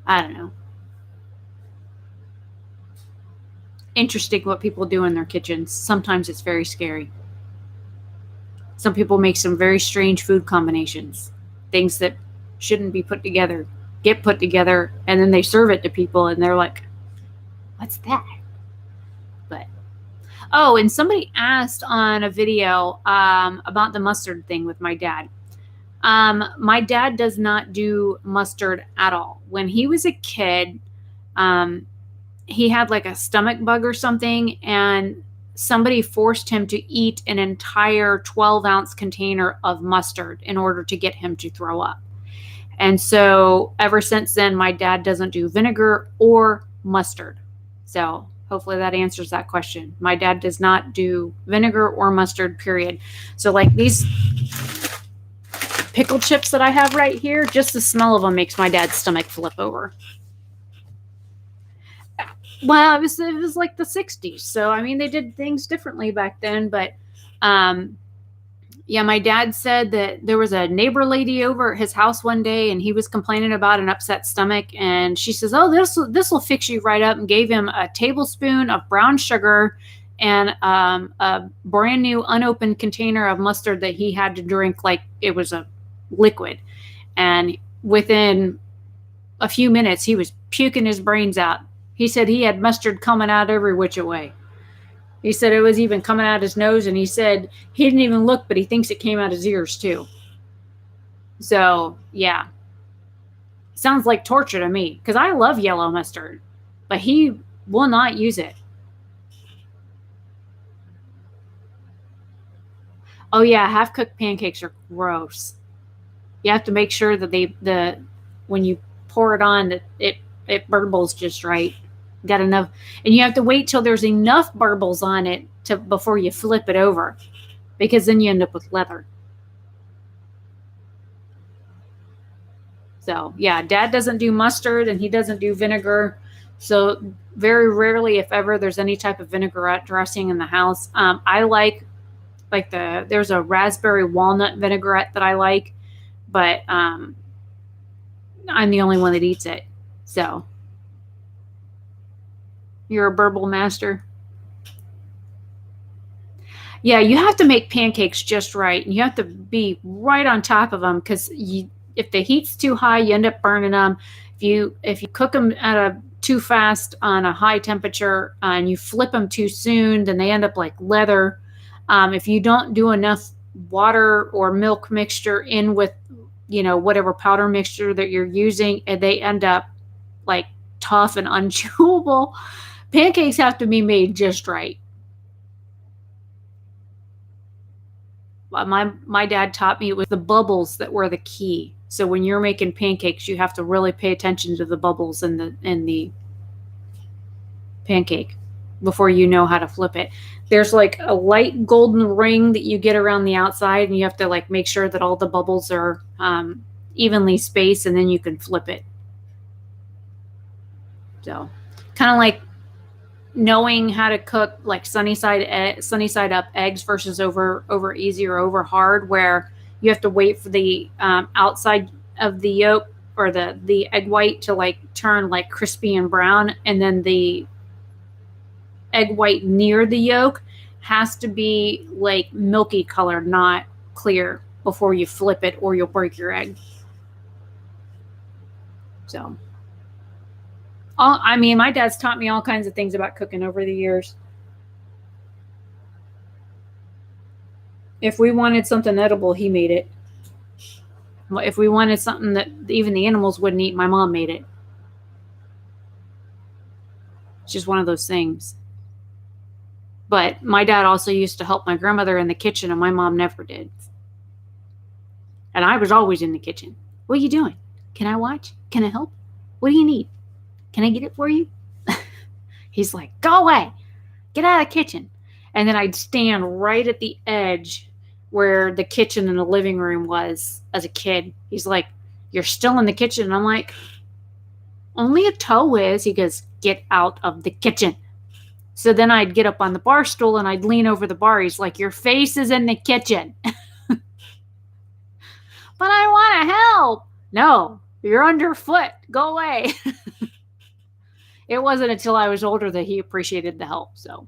I don't know. Interesting what people do in their kitchens. Sometimes it's very scary. Some people make some very strange food combinations, things that shouldn't be put together get put together, and then they serve it to people and they're like, what's that? But oh, and somebody asked on a video about the mustard thing with my dad. My dad does not do mustard at all. When he was a kid, he had like a stomach bug or something, and somebody forced him to eat an entire 12-ounce container of mustard in order to get him to throw up. And so ever since then, my dad doesn't do vinegar or mustard. So hopefully that answers that question. My dad does not do vinegar or mustard, period. So like these pickle chips that I have right here, just the smell of them makes my dad's stomach flip over. Well, it was like the 60s. So, I mean, they did things differently back then. But yeah, my dad said that there was a neighbor lady over at his house one day, and he was complaining about an upset stomach. And she says, oh, this will fix you right up, and gave him a tablespoon of brown sugar and a brand new unopened container of mustard that he had to drink like it was a liquid. And within a few minutes, he was puking his brains out. He said he had mustard coming out every which way. He said it was even coming out his nose, and he said he didn't even look, but he thinks it came out his ears too. So, yeah. Sounds like torture to me, because I love yellow mustard, but he will not use it. Oh, yeah, half-cooked pancakes are gross. You have to make sure that when you pour it on, that it burbles just right. Got enough, and you have to wait till there's enough burbles on it before you flip it over, because then you end up with leather. So yeah, Dad doesn't do mustard and he doesn't do vinegar. So very rarely, if ever, there's any type of vinaigrette dressing in the house. I like there's a raspberry walnut vinaigrette that I like, but I'm the only one that eats it. So you're a burble master. Yeah, you have to make pancakes just right, and you have to be right on top of them, because if the heat's too high, you end up burning them. If you cook them too fast on a high temperature, and you flip them too soon, then they end up like leather. If you don't do enough water or milk mixture in with whatever powder mixture that you're using, and they end up like tough and unchewable. Pancakes have to be made just right. My dad taught me it was the bubbles that were the key. So when you're making pancakes, you have to really pay attention to the bubbles in the pancake before you know how to flip it. There's like a light golden ring that you get around the outside, and you have to like make sure that all the bubbles are evenly spaced, and then you can flip it. So kind of like knowing how to cook like sunny side up eggs versus over easy or over hard, where you have to wait for the outside of the yolk or the egg white to like turn like crispy and brown, and then the egg white near the yolk has to be like milky color, not clear, before you flip it, or you'll break your egg. So my dad's taught me all kinds of things about cooking over the years. If we wanted something edible, he made it. If we wanted something that even the animals wouldn't eat, my mom made it. It's just one of those things. But my dad also used to help my grandmother in the kitchen, and my mom never did. And I was always in the kitchen. What are you doing? Can I watch? Can I help? What do you need? Can I get it for you? He's like, go away. Get out of the kitchen. And then I'd stand right at the edge where the kitchen and the living room was as a kid. He's like, you're still in the kitchen. And I'm like, only a toe is. He goes, get out of the kitchen. So then I'd get up on the bar stool and I'd lean over the bar. He's like, your face is in the kitchen. But I want to help. No, you're underfoot. Go away. It wasn't until I was older that he appreciated the help. So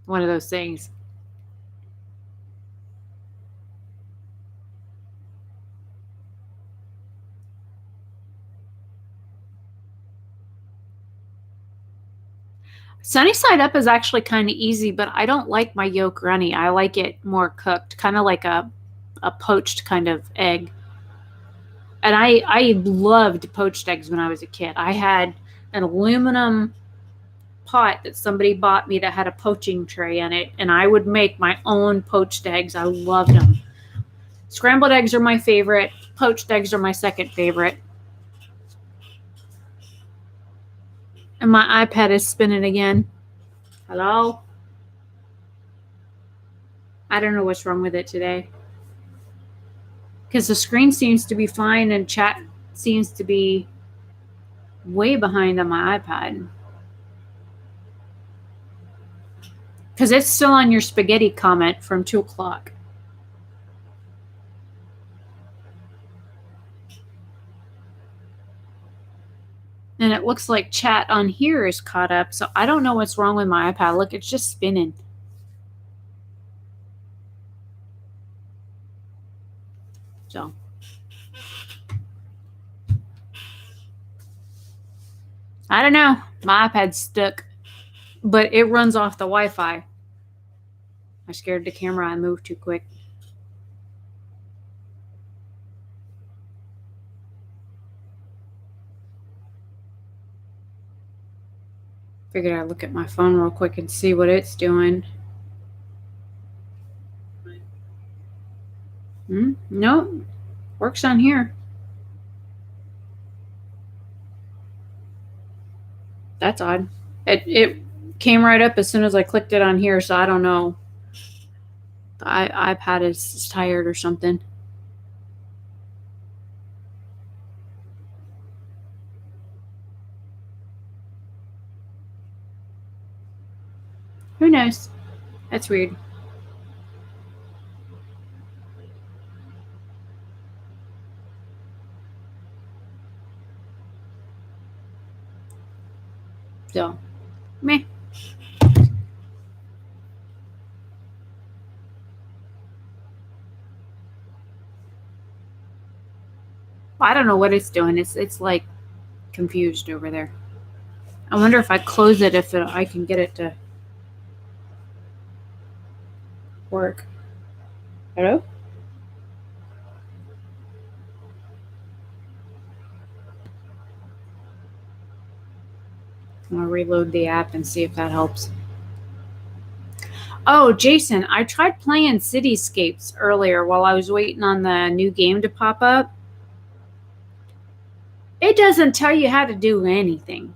one of those things. Sunny side up is actually kind of easy, but I don't like my yolk runny. I like it more cooked, kind of like a poached kind of egg. And I loved poached eggs when I was a kid. I had an aluminum pot that somebody bought me that had a poaching tray in it, and I would make my own poached eggs. I loved them. Scrambled eggs are my favorite. Poached eggs are my second favorite. And my iPad is spinning again. Hello? I don't know what's wrong with it today. Because the screen seems to be fine and chat seems to be way behind on my iPad. Because it's still on your spaghetti comment from 2 o'clock. And it looks like chat on here is caught up. So I don't know what's wrong with my iPad. Look, it's just spinning. So. I don't know. My iPad's stuck. But it runs off the Wi-Fi. I scared the camera. I moved too quick. Figured I'd look at my phone real quick and see what it's doing. Nope. Works on here. That's odd. It came right up as soon as I clicked it on here, so I don't know. The iPad is tired or something. Who knows? That's weird. So, meh. I don't know what it's doing. It's like confused over there. I wonder if I close it, I can get it to work. Hello? I'm gonna reload the app and see if that helps. Oh, Jason, I tried playing Cityscapes earlier while I was waiting on the new game to pop up. It doesn't tell you how to do anything.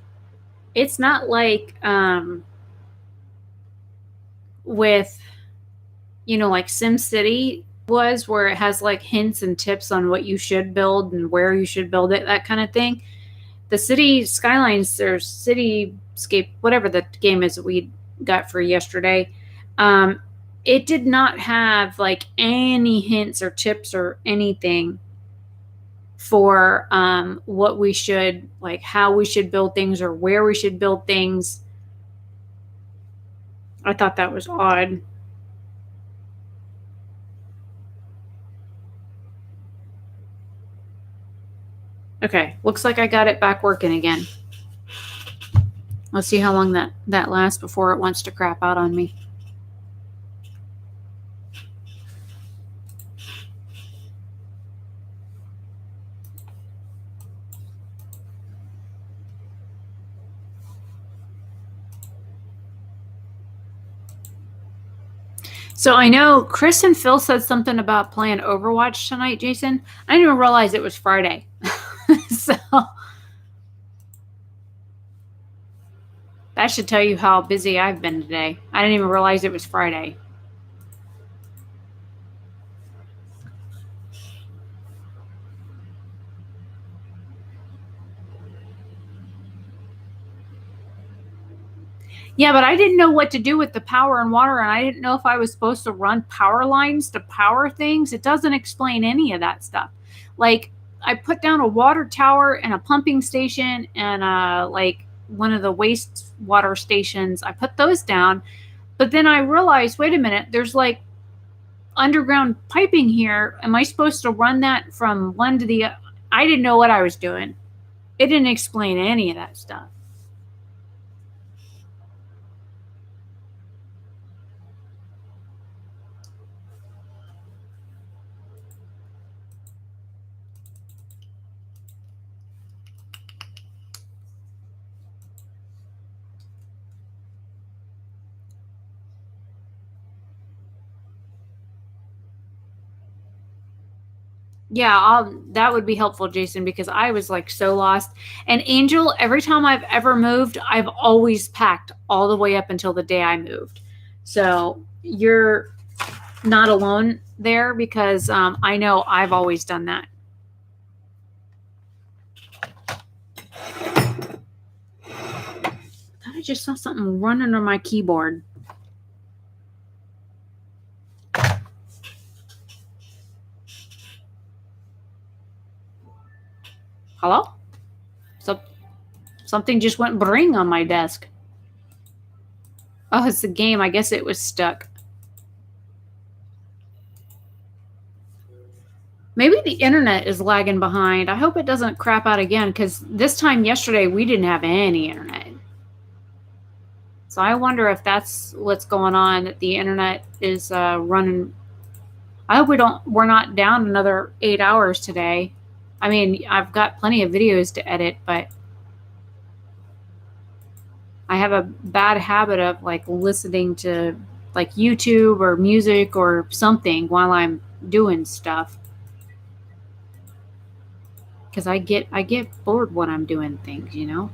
It's not like with, like SimCity was, where it has like hints and tips on what you should build and where you should build it, that kind of thing. The City Skylines or Cityscape, whatever the game is that we got for yesterday, it did not have like any hints or tips or anything for what we should, like how we should build things or where we should build things. I thought that was odd. Okay, looks like I got it back working again. Let's see how long that lasts before it wants to crap out on me. So I know Chris and Phil said something about playing Overwatch tonight, Jason. I didn't even realize it was Friday. So that should tell you how busy I've been today. I didn't even realize it was Friday. Yeah, but I didn't know what to do with the power and water, and I didn't know if I was supposed to run power lines to power things. It doesn't explain any of that stuff. Like, I put down a water tower and a pumping station and like one of the wastewater stations. I put those down, but then I realized, wait a minute, there's like underground piping here. Am I supposed to run that from one to the other? I didn't know what I was doing. It didn't explain any of that stuff. Yeah, that would be helpful, Jason, because I was like so lost. And Angel, every time I've ever moved, I've always packed all the way up until the day I moved. So you're not alone there because I know I've always done that. I thought I just saw something run under my keyboard. Hello? So something just went bring on my desk. Oh, it's the game. I guess it was stuck. Maybe the internet is lagging behind. I hope it doesn't crap out again because this time yesterday we didn't have any internet. So I wonder if that's what's going on. That the internet is running. I hope we're not down another 8 hours today. I mean, I've got plenty of videos to edit, but I have a bad habit of like listening to like YouTube or music or something while I'm doing stuff. Because I get bored when I'm doing things, you know.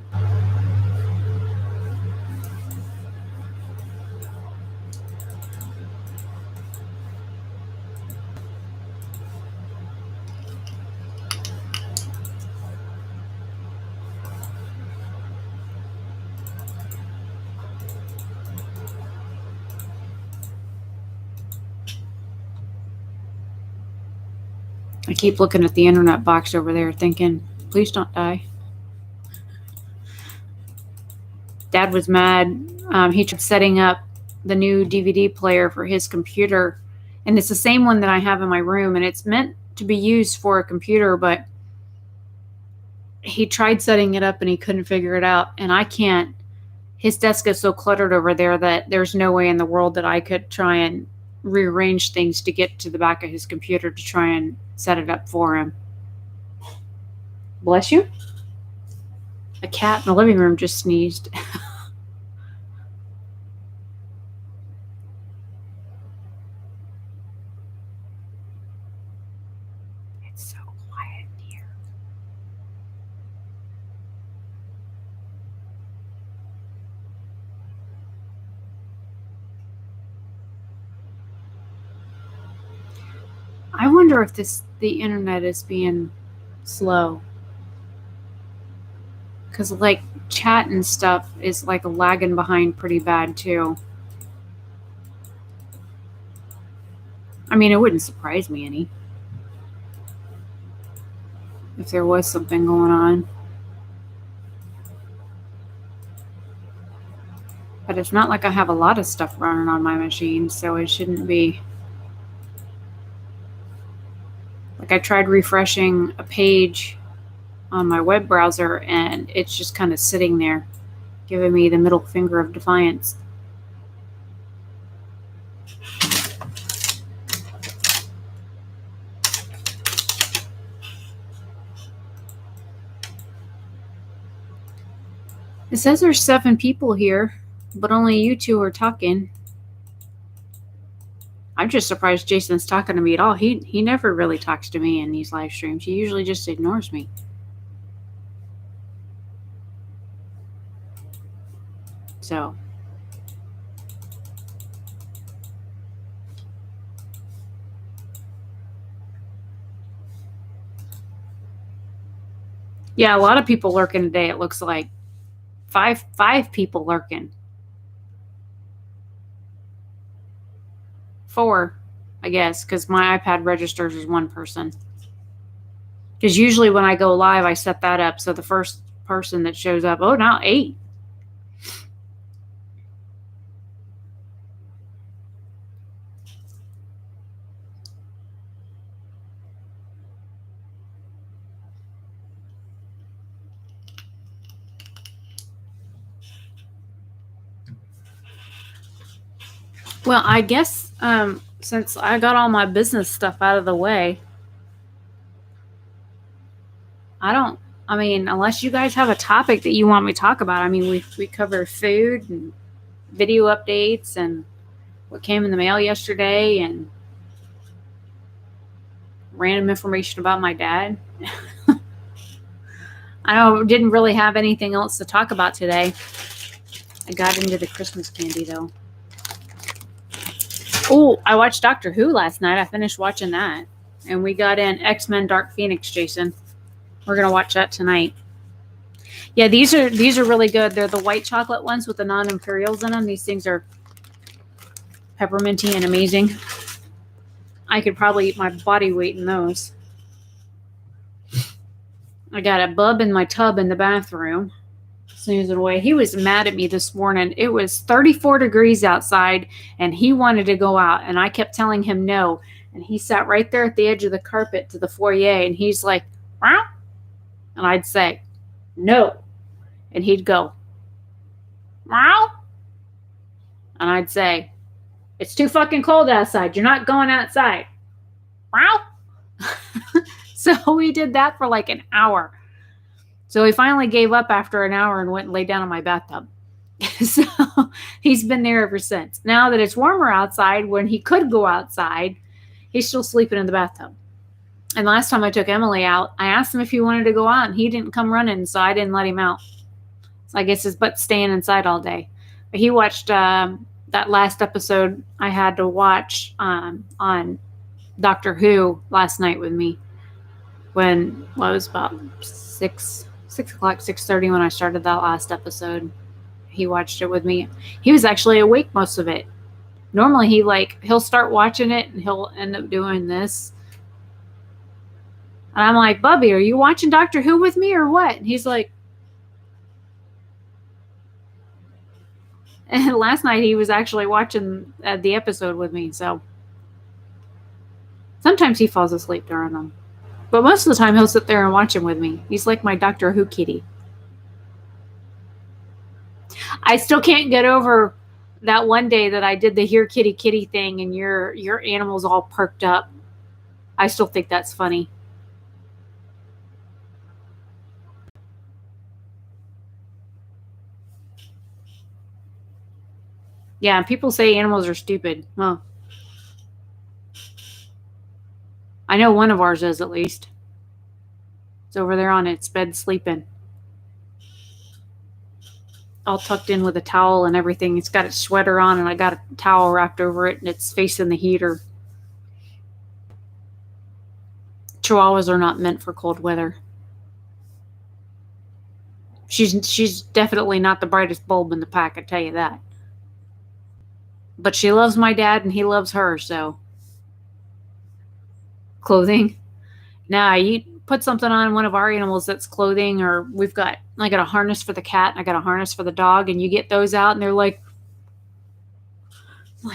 I keep looking at the internet box over there, thinking, please don't die. Dad was mad. He tried setting up the new DVD player for his computer, and it's the same one that I have in my room, and it's meant to be used for a computer, but he tried setting it up and he couldn't figure it out, and I can't. His desk is so cluttered over there that there's no way in the world that I could try and rearrange things to get to the back of his computer to try and set it up for him. Bless you. A cat in the living room just sneezed. It's so quiet in here. I wonder if the internet is being slow. Because like chat and stuff is like lagging behind pretty bad too. I mean, it wouldn't surprise me any if there was something going on. But it's not like I have a lot of stuff running on my machine, so it shouldn't be. Like I tried refreshing a page on my web browser and it's just kind of sitting there, giving me the middle finger of defiance. It says there's 7 people here, but only you 2 are talking. I'm just surprised Jason's talking to me at all. He never really talks to me in these live streams. He usually just ignores me. So yeah, a lot of people lurking today. It looks like five people lurking. 4, I guess, because my iPad registers as 1 person. Because usually when I go live, I set that up so the first person that shows up. Oh, now 8. Well, I guess since I got all my business stuff out of the way, I mean, unless you guys have a topic that you want me to talk about. I mean, we cover food and video updates and what came in the mail yesterday and random information about my dad. I didn't really have anything else to talk about today. I got into the Christmas candy, though. Oh, I watched Doctor Who last night. I finished watching that. And we got in X-Men Dark Phoenix, Jason. We're going to watch that tonight. Yeah, these are really good. They're the white chocolate ones with the non-imperials in them. These things are pepperminty and amazing. I could probably eat my body weight in those. I got a bub in my tub in the bathroom, snoozing away. He was mad at me this morning. It was 34 degrees outside, and he wanted to go out, and I kept telling him no. And he sat right there at the edge of the carpet to the foyer, and he's like, "Meow," and I'd say, "No," and he'd go, "Meow," and I'd say, "It's too fucking cold outside. You're not going outside." Meow. So we did that for like an hour. So he finally gave up after an hour and went and laid down in my bathtub. So he's been there ever since. Now that it's warmer outside, when he could go outside, he's still sleeping in the bathtub. And last time I took Emily out, I asked him if he wanted to go out, and he didn't come running, so I didn't let him out. So I guess his butt's staying inside all day. But he watched that last episode I had to watch on Doctor Who last night with me. When it was about 6 o'clock, 6:30 when I started that last episode. He watched it with me. He was actually awake most of it. Normally he'll start watching it and he'll end up doing this. And I'm like, "Bubby, are you watching Doctor Who with me or what?" And he's like, and last night he was actually watching the episode with me. So sometimes he falls asleep during them. But most of the time, he'll sit there and watch him with me. He's like my Doctor Who kitty. I still can't get over that one day that I did the "here kitty kitty" thing and your animal's all perked up. I still think that's funny. Yeah, people say animals are stupid. Well, I know one of ours is, at least. It's over there on its bed sleeping. All tucked in with a towel and everything. It's got its sweater on, and I got a towel wrapped over it, and it's facing the heater. Chihuahuas are not meant for cold weather. She's definitely not the brightest bulb in the pack, I tell you that. But she loves my dad, and he loves her, so... Clothing. Now, you put something on one of our animals that's clothing, or I got a harness for the cat, and I got a harness for the dog, and you get those out, and they're like,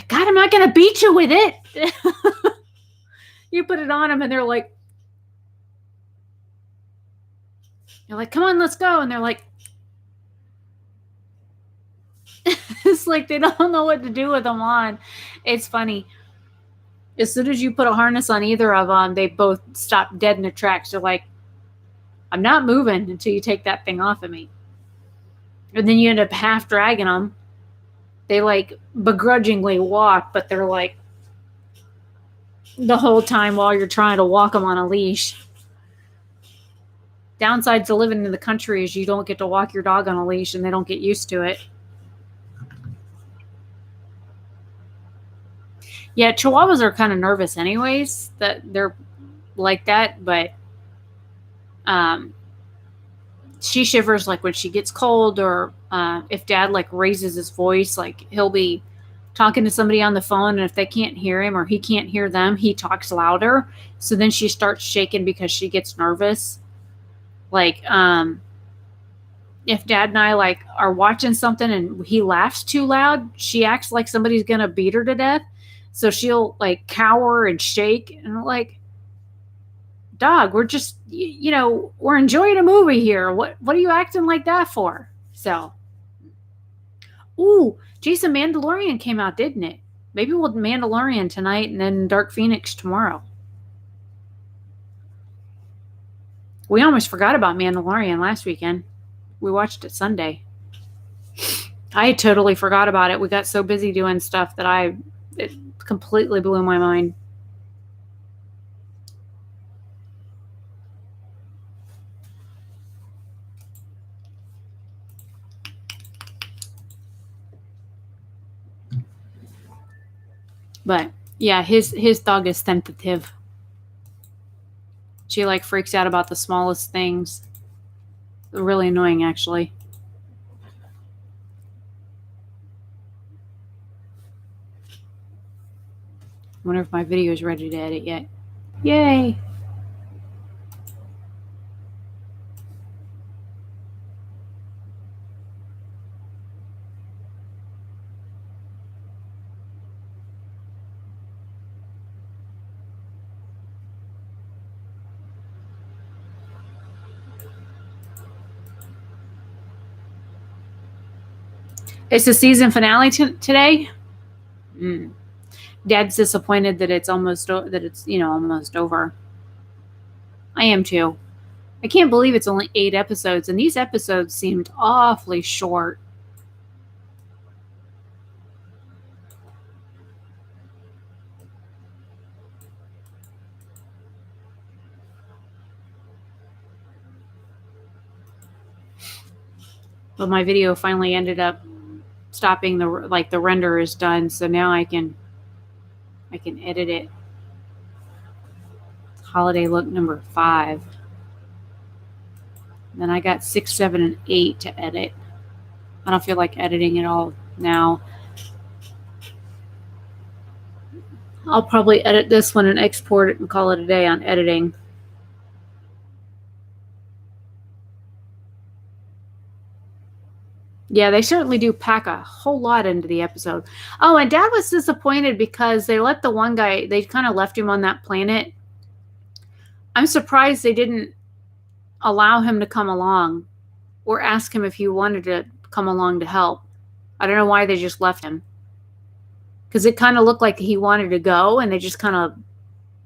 "God, I'm not going to beat you with it." You put it on them, and they're like, you're like, "Come on, let's go." And they're like, it's like they don't know what to do with them on. It's funny. As soon as you put a harness on either of them, they both stop dead in their tracks. They're like, "I'm not moving until you take that thing off of me." And then you end up half dragging them. They begrudgingly walk, but they're like the whole time while you're trying to walk them on a leash. Downsides to living in the country is you don't get to walk your dog on a leash, and they don't get used to it. Yeah, Chihuahuas are kind of nervous anyways, that they're like that, but she shivers when she gets cold, or if Dad raises his voice, he'll be talking to somebody on the phone, and if they can't hear him or he can't hear them, he talks louder. So then she starts shaking because she gets nervous. If Dad and I are watching something and he laughs too loud, she acts like somebody's gonna beat her to death. So she'll cower and shake, and "Dog, we're just, we're enjoying a movie here. What are you acting like that for?" So, ooh, Jason, Mandalorian came out, didn't it? Maybe we'll Mandalorian tonight and then Dark Phoenix tomorrow. We almost forgot about Mandalorian last weekend. We watched it Sunday. I totally forgot about it. We got so busy doing stuff that it completely blew my mind. But yeah, his dog is sensitive. She like freaks out about the smallest things. Really annoying, actually. Wonder if my video is ready to edit yet. Yay! It's the season finale today. Dad's disappointed that it's almost almost over. I am too. I can't believe it's only 8 episodes, and these episodes seemed awfully short. But my video finally ended up stopping. The render is done, so now I can edit it. Holiday look number 5. Then I got 6, 7, and 8 to edit. I don't feel like editing it all now. I'll probably edit this one and export it and call it a day on editing. Yeah, they certainly do pack a whole lot into the episode. Oh, and Dad was disappointed because they let the one guy, they kind of left him on that planet. I'm surprised they didn't allow him to come along or ask him if he wanted to come along to help. I don't know why they just left him. Because it kind of looked like he wanted to go, and they just kind of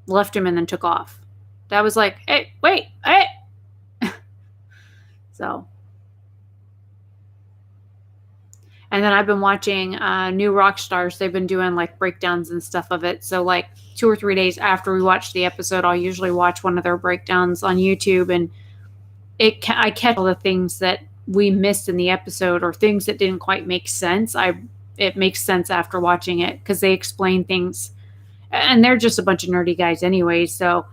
left him and then took off. That was like, hey, wait, hey. So. And then I've been watching New Rock Stars. They've been doing like breakdowns and stuff of it. So like 2 or 3 days after we watch the episode, I'll usually watch one of their breakdowns on YouTube, and I catch all the things that we missed in the episode or things that didn't quite make sense. It makes sense after watching it because they explain things, and they're just a bunch of nerdy guys anyway. So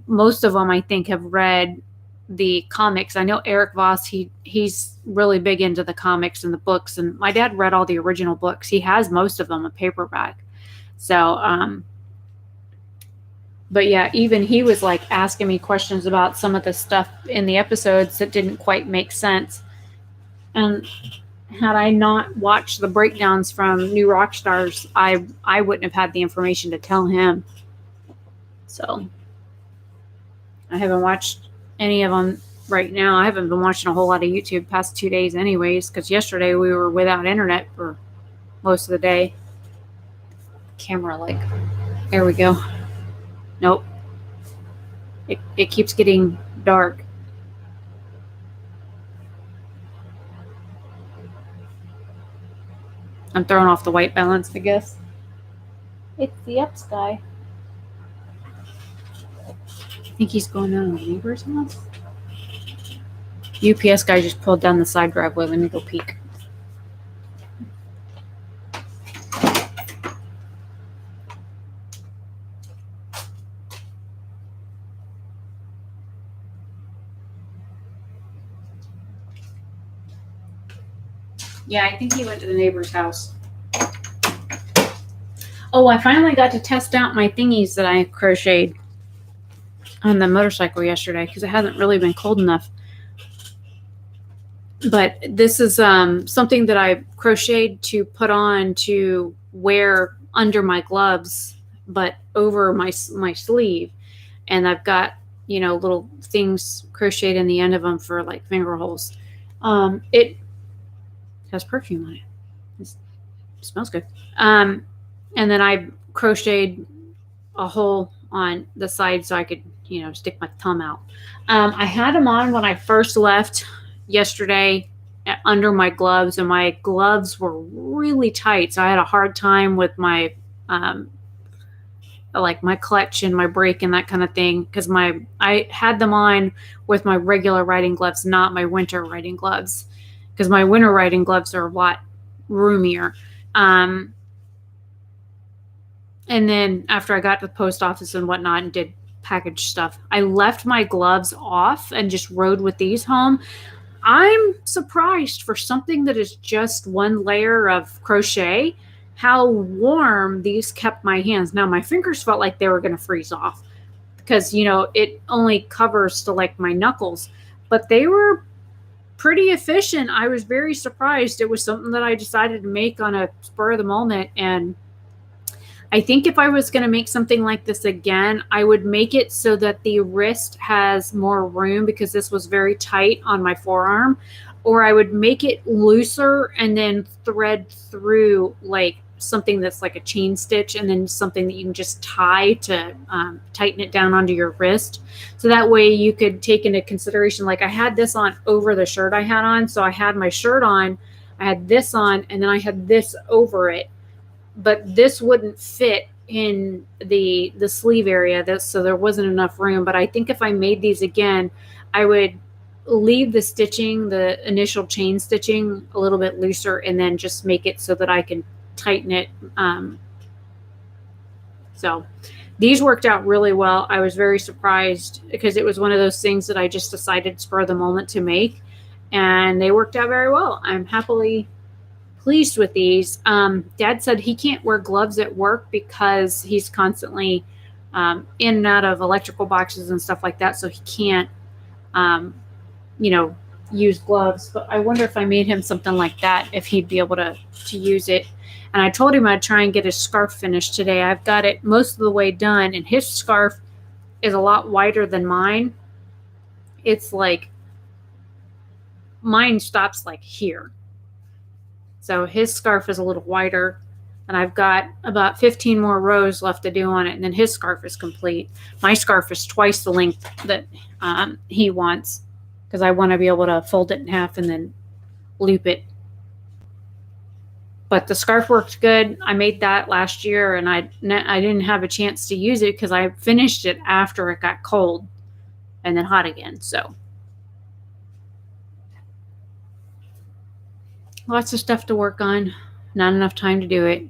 most of them I think have read the comics. I know Eric Voss, he's really big into the comics and the books, and my dad read all the original books. He has most of them in paperback. So but yeah, even he was like asking me questions about some of the stuff in the episodes that didn't quite make sense. And had I not watched the breakdowns from New Rock Stars, I wouldn't have had the information to tell him. So I haven't watched any of them right now. I haven't been watching a whole lot of YouTube past 2 days anyways, because yesterday we were without internet for most of the day. Camera, like, there we go. Nope. It keeps getting dark. I'm throwing off the white balance, I guess. It's the Epps guy. I think he's going down to the neighbor's house. UPS guy just pulled down the side driveway. Let me go peek. Yeah, I think he went to the neighbor's house. Oh, I finally got to test out my thingies that I crocheted on the motorcycle yesterday because it hasn't really been cold enough. But this is something that I crocheted to put on to wear under my gloves, but over my sleeve. And I've got, little things crocheted in the end of them for like finger holes. It has perfume on it. It smells good. And then I crocheted a hole on the side so I could, stick my thumb out. I had them on when I first left yesterday under my gloves, and my gloves were really tight. So I had a hard time with my, like my clutch and my brake and that kind of thing. Cause I had them on with my regular riding gloves, not my winter riding gloves. Cause my winter riding gloves are a lot roomier. And then after I got to the post office and whatnot and did package stuff, I left my gloves off and just rode with these home. I'm surprised for something that is just one layer of crochet, how warm these kept my hands. Now, my fingers felt like they were going to freeze off because, it only covers to like my knuckles, but they were pretty efficient. I was very surprised. It was something that I decided to make on a spur of the moment. And I think if I was going to make something like this again, I would make it so that the wrist has more room because this was very tight on my forearm, or I would make it looser and then thread through like something that's like a chain stitch and then something that you can just tie to tighten it down onto your wrist. So that way you could take into consideration, like I had this on over the shirt I had on. So I had my shirt on, I had this on, and then I had this over it. But this wouldn't fit in the sleeve area, so there wasn't enough room. But I think if I made these again, I would leave the stitching, the initial chain stitching, a little bit looser, and then just make it so that I can tighten it. So these worked out really well. I was very surprised because it was one of those things that I just decided spur of the moment to make, and they worked out very well. I'm happily pleased with these. Dad said he can't wear gloves at work because he's constantly in and out of electrical boxes and stuff like that. So he can't, use gloves. But I wonder if I made him something like that, if he'd be able to use it. And I told him I'd try and get his scarf finished today. I've got it most of the way done, and his scarf is a lot wider than mine. It's like mine stops like here. So his scarf is a little wider, and I've got about 15 more rows left to do on it, and then his scarf is complete. My scarf is twice the length that he wants because I want to be able to fold it in half and then loop it. But the scarf worked good. I made that last year, and I didn't have a chance to use it because I finished it after it got cold and then hot again. So lots of stuff to work on, not enough time to do it.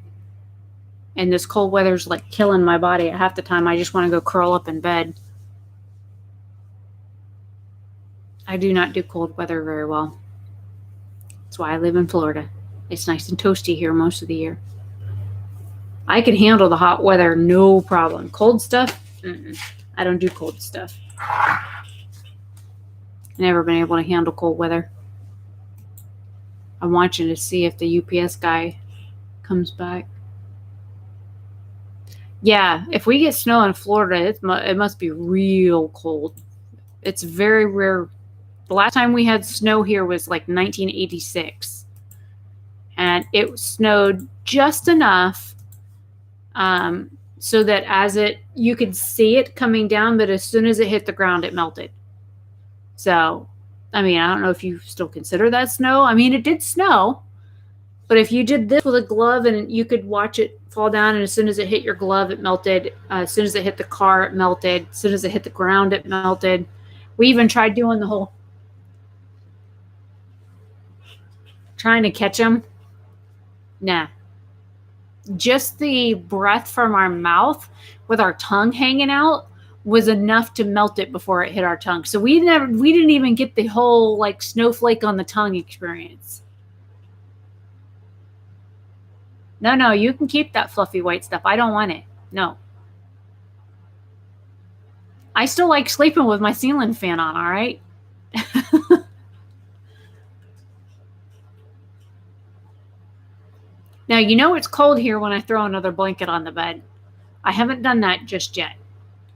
And this cold weather's like killing my body. Half the time I just want to go curl up in bed. I do not do cold weather very well. That's why I live in Florida. It's nice and toasty here most of the year. I can handle the hot weather, no problem. Cold stuff, I don't do cold stuff. Never been able to handle cold weather. I'm watching to see if the UPS guy comes back. Yeah, if we get snow in Florida, it must be real cold. It's very rare. The last time we had snow here was like 1986. And it snowed just enough so that you could see it coming down, but as soon as it hit the ground, it melted. So I don't know if you still consider that snow. It did snow, but if you did this with a glove and you could watch it fall down, and as soon as it hit your glove, it melted. As soon as it hit the car, it melted. As soon as it hit the ground, it melted. We even tried doing the whole trying to catch them. Nah. Just the breath from our mouth with our tongue hanging out was enough to melt it before it hit our tongue. So we didn't even get the whole like snowflake on the tongue experience. No, you can keep that fluffy white stuff. I don't want it. No. I still like sleeping with my ceiling fan on, all right? Now, it's cold here when I throw another blanket on the bed. I haven't done that just yet.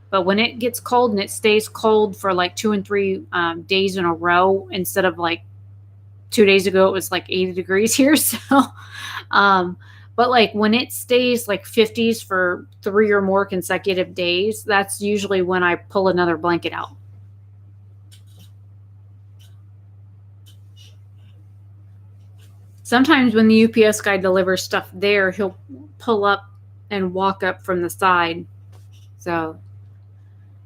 But when it gets cold and it stays cold for like 2 and 3 days in a row, instead of like 2 days ago, it was like 80 degrees here. So, but like when it stays like 50s for 3 or more consecutive days, that's usually when I pull another blanket out. Sometimes when the UPS guy delivers stuff there, he'll pull up and walk up from the side. So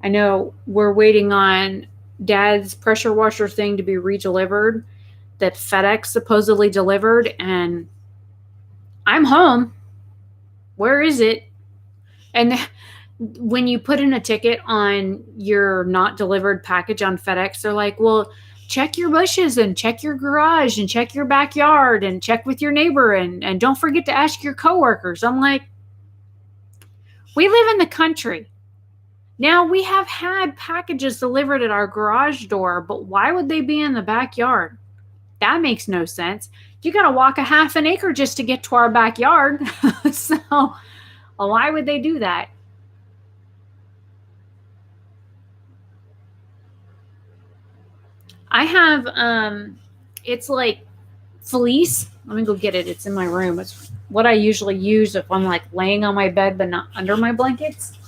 I know we're waiting on Dad's pressure washer thing to be redelivered that FedEx supposedly delivered, and I'm home. Where is it? And when you put in a ticket on your not delivered package on FedEx, they're like, well, check your bushes and check your garage and check your backyard and check with your neighbor and don't forget to ask your coworkers. I'm like, we live in the country. Now, we have had packages delivered at our garage door, but why would they be in the backyard? That makes no sense. You got to walk a half an acre just to get to our backyard. So, why would they do that? I have, it's like fleece. Let me go get it. It's in my room. It's what I usually use if I'm like laying on my bed but not under my blankets.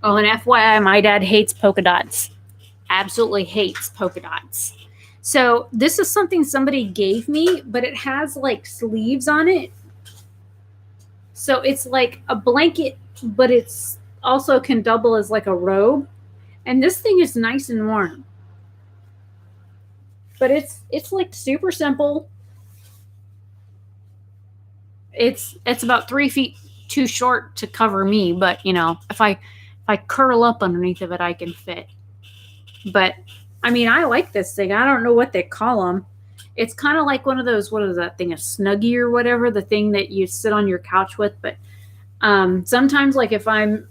Oh, and FYI, my dad hates polka dots. Absolutely hates polka dots. So this is something somebody gave me, but it has like sleeves on it. So it's like a blanket, but it's also can double as like a robe. And this thing is nice and warm. But it's like super simple. It's about 3 feet too short to cover me, but you know, if I curl up underneath of it, I can fit. But I mean, I like this thing. I don't know what they call them. It's kind of like one of those, what is that thing, a Snuggie or whatever, the thing that you sit on your couch with. But sometimes, like if I'm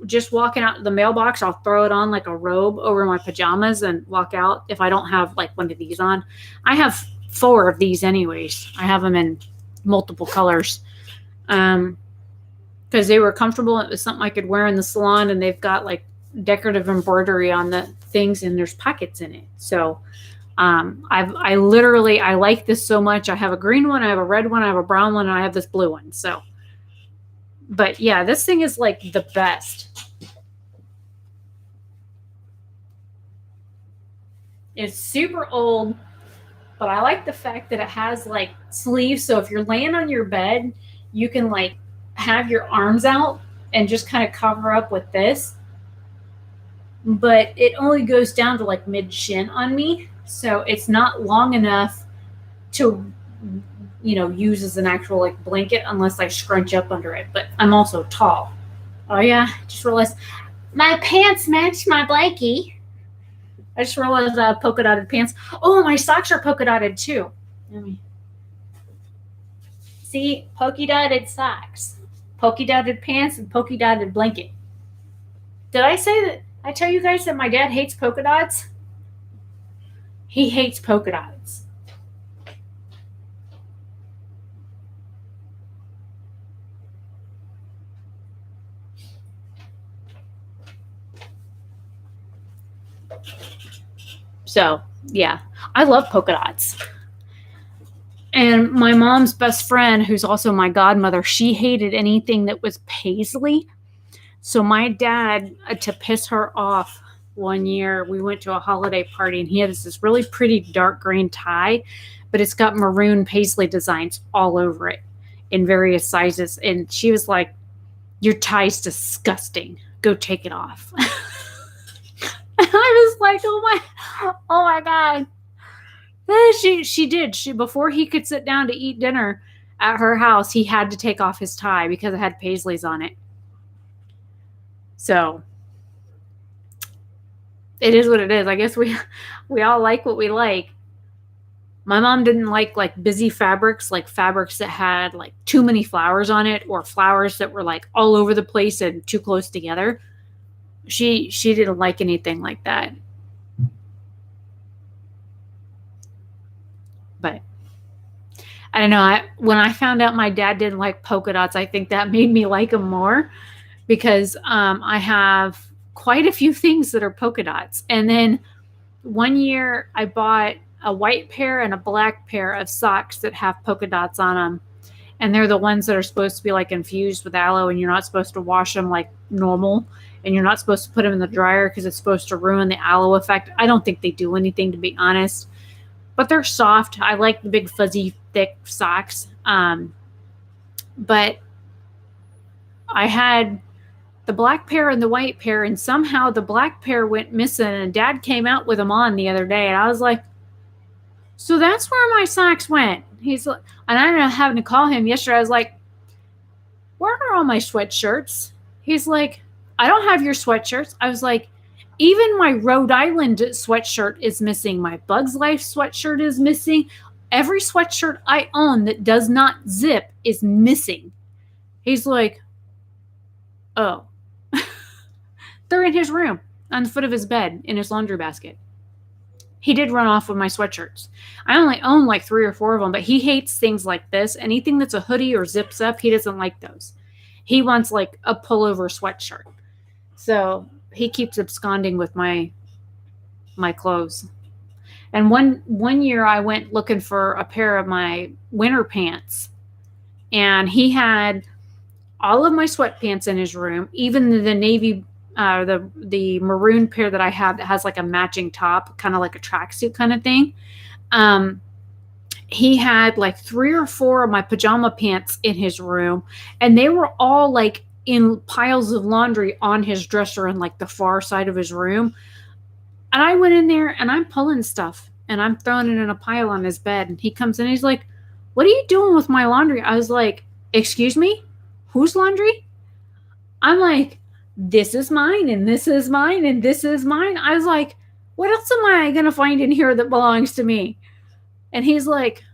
just walking out to the mailbox, I'll throw it on like a robe over my pajamas and walk out if I don't have like one of these on. I have 4 of these anyways. I have them in multiple colors. Because they were comfortable. It was something I could wear in the salon, and they've got like decorative embroidery on the things, and there's pockets in it. So I literally, I like this so much. I have a green one, I have a red one, I have a brown one, and I have this blue one. So, but yeah, this thing is like the best. It's super old, but I like the fact that it has like sleeves. So if you're laying on your bed, you can like have your arms out and just kind of cover up with this. But it only goes down to like mid shin on me. So it's not long enough to, you know, use as an actual like blanket unless I scrunch up under it. But I'm also tall. Oh yeah, just realized my pants match my blankie. I just realized I have polka dotted pants. Oh, my socks are polka dotted too. Let me see, polka dotted socks, polka dotted pants, and polka dotted blanket. Did I say that? I tell you guys that my dad hates polka dots? He hates polka dots. So, yeah, I love polka dots. And my mom's best friend, who's also my godmother, she hated anything that was paisley. So my dad, to piss her off one year, we went to a holiday party, and he had this really pretty dark green tie, but it's got maroon paisley designs all over it in various sizes. And she was like, your tie's disgusting. Go take it off. And I was like, oh my God. She did. Before he could sit down to eat dinner at her house, he had to take off his tie because it had paisleys on it. So it is what it is. I guess we all like what we like. My mom didn't like busy fabrics, like fabrics that had like too many flowers on it, or flowers that were like all over the place and too close together. She didn't like anything like that. But I don't know. When I found out my dad didn't like polka dots, I think that made me like them more, because I have quite a few things that are polka dots. And then one year I bought a white pair and a black pair of socks that have polka dots on them. And they're the ones that are supposed to be like infused with aloe, and you're not supposed to wash them like normal. And you're not supposed to put them in the dryer because it's supposed to ruin the aloe effect. I don't think they do anything, to be honest. But they're soft. I like the big fuzzy thick socks. But I had the black pair and the white pair, and somehow the black pair went missing, and Dad came out with them on the other day, and I was like, so that's where my socks went. He's like, and I ended up having to call him yesterday. I was like, where are all my sweatshirts? He's like, I don't have your sweatshirts. I was like, even my Rhode Island sweatshirt is missing. My Bugs Life sweatshirt is missing. Every sweatshirt I own that does not zip is missing. He's like, oh. They're in his room on the foot of his bed in his laundry basket. He did run off with my sweatshirts. I only own like 3 or 4 of them, but he hates things like this. Anything that's a hoodie or zips up, he doesn't like those. He wants like a pullover sweatshirt. So he keeps absconding with my clothes. And one year I went looking for a pair of my winter pants, and he had all of my sweatpants in his room, even the navy, the maroon pair that I have that has like a matching top, kind of like a tracksuit kind of thing. He had like 3 or 4 of my pajama pants in his room, and they were all like in piles of laundry on his dresser in like the far side of his room. And I went in there and I'm pulling stuff and I'm throwing it in a pile on his bed. And he comes in and he's like, what are you doing with my laundry? I was like, excuse me? Whose laundry? I'm like, this is mine and this is mine and this is mine. I was like, what else am I going to find in here that belongs to me? And he's like,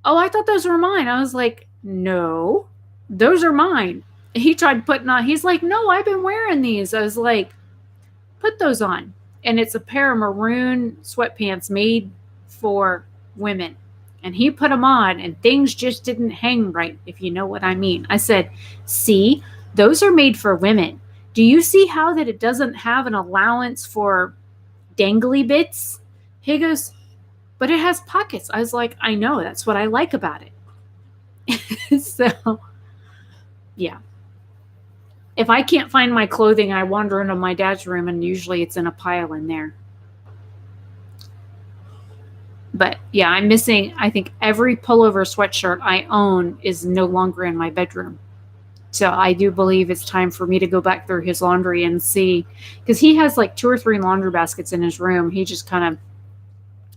oh, I thought those were mine. I was like, no, those are mine. He tried putting on, he's like, no, I've been wearing these. I was like, put those on. And it's a pair of maroon sweatpants made for women. And he put them on and things just didn't hang right, if you know what I mean. I said, see, those are made for women. Do you see how that it doesn't have an allowance for dangly bits? He goes, but it has pockets. I was like, I know, that's what I like about it. So, yeah. If I can't find my clothing, I wander into my dad's room, and usually it's in a pile in there. But yeah, I'm missing, I think every pullover sweatshirt I own is no longer in my bedroom. So I do believe it's time for me to go back through his laundry and see, because he has like 2 or 3 laundry baskets in his room. He just kind of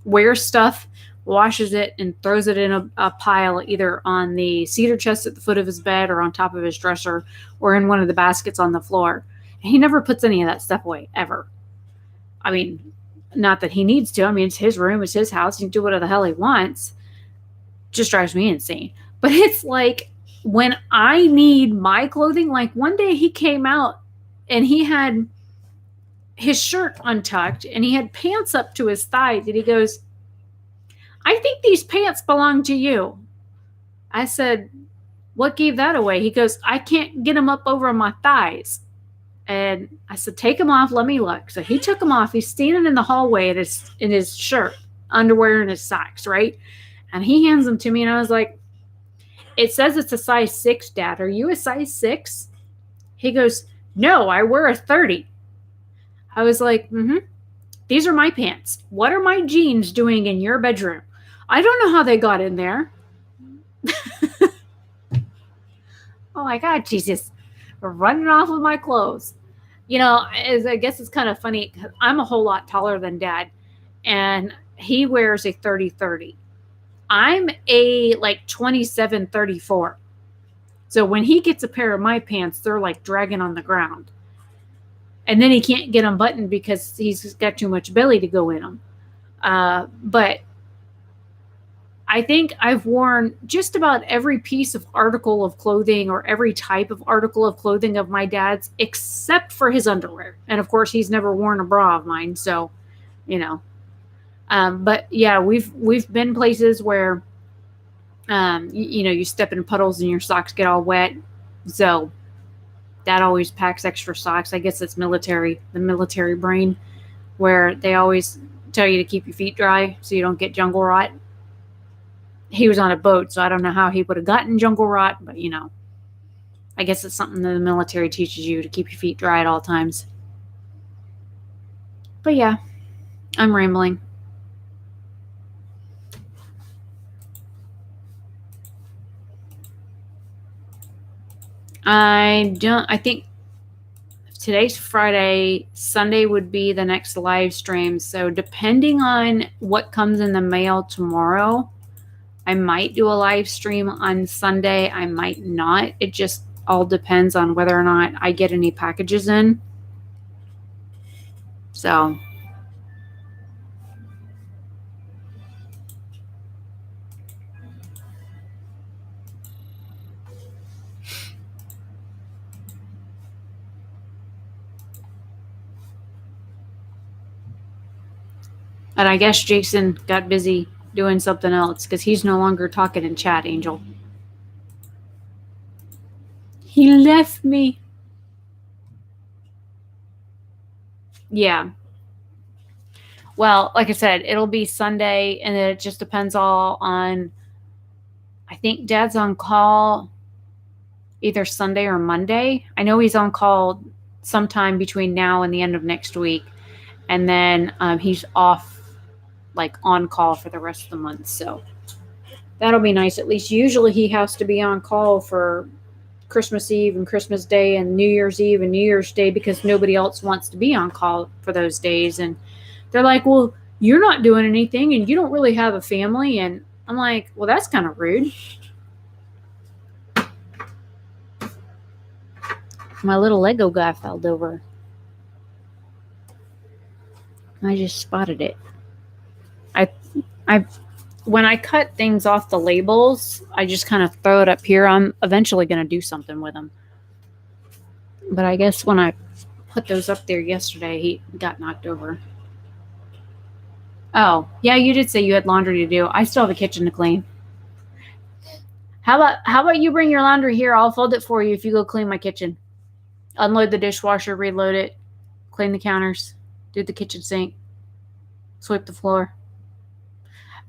wears stuff, washes it, and throws it in a pile either on the cedar chest at the foot of his bed or on top of his dresser or in one of the baskets on the floor. And he never puts any of that stuff away, ever. I mean, not that he needs to. I mean, it's his room, it's his house. He can do whatever the hell he wants. Just drives me insane. But it's like when I need my clothing, like one day he came out and he had his shirt untucked and he had pants up to his thighs, and he goes, I think these pants belong to you. I said, what gave that away? He goes, I can't get them up over my thighs. And I said, take them off, let me look. So he took them off. He's standing in the hallway in his shirt, underwear, and his socks, right? And he hands them to me, and I was like, it says it's a size 6, Dad. Are you a size 6? He goes, no, I wear a 30. I was like, these are my pants. What are my jeans doing in your bedroom? I don't know how they got in there. Oh my God, Jesus. We're running off with my clothes. You know, I guess it's kind of funny. I'm a whole lot taller than Dad, and he wears a 30-30. I'm a like 27-34. So when he gets a pair of my pants, they're like dragging on the ground. And then he can't get them buttoned because he's got too much belly to go in them. But I think I've worn just about every piece of article of clothing or every type of article of clothing of my dad's, except for his underwear. And of course, he's never worn a bra of mine. So, you know. But yeah, we've been places where, you step in puddles and your socks get all wet. So Dad always packs extra socks. I guess it's the military brain, where they always tell you to keep your feet dry so you don't get jungle rot. He was on a boat, so I don't know how he would have gotten jungle rot, but I guess it's something that the military teaches you, to keep your feet dry at all times. But yeah, I'm rambling. I think today's Friday. Sunday would be the next live stream. So depending on what comes in the mail tomorrow, I might do a live stream on Sunday. I might not. It just all depends on whether or not I get any packages in. So and I guess Jason got busy doing something else because he's no longer talking in chat, Angel. He left me. Yeah. Well, like I said, it'll be Sunday, and it just depends all on, I think Dad's on call either Sunday or Monday. I know he's on call sometime between now and the end of next week. And then he's off, like on call for the rest of the month. So that'll be nice. At least usually he has to be on call for Christmas Eve and Christmas Day and New Year's Eve and New Year's Day because nobody else wants to be on call for those days. And they're like, well, you're not doing anything and you don't really have a family. And I'm like, well, that's kind of rude. My little Lego guy fell over. I just spotted it. When I cut things off the labels, I just kind of throw it up here. I'm eventually going to do something with them. But I guess when I put those up there yesterday, he got knocked over. Oh, yeah, you did say you had laundry to do. I still have a kitchen to clean. How about you bring your laundry here? I'll fold it for you if you go clean my kitchen. Unload the dishwasher, reload it, clean the counters, do the kitchen sink, sweep the floor.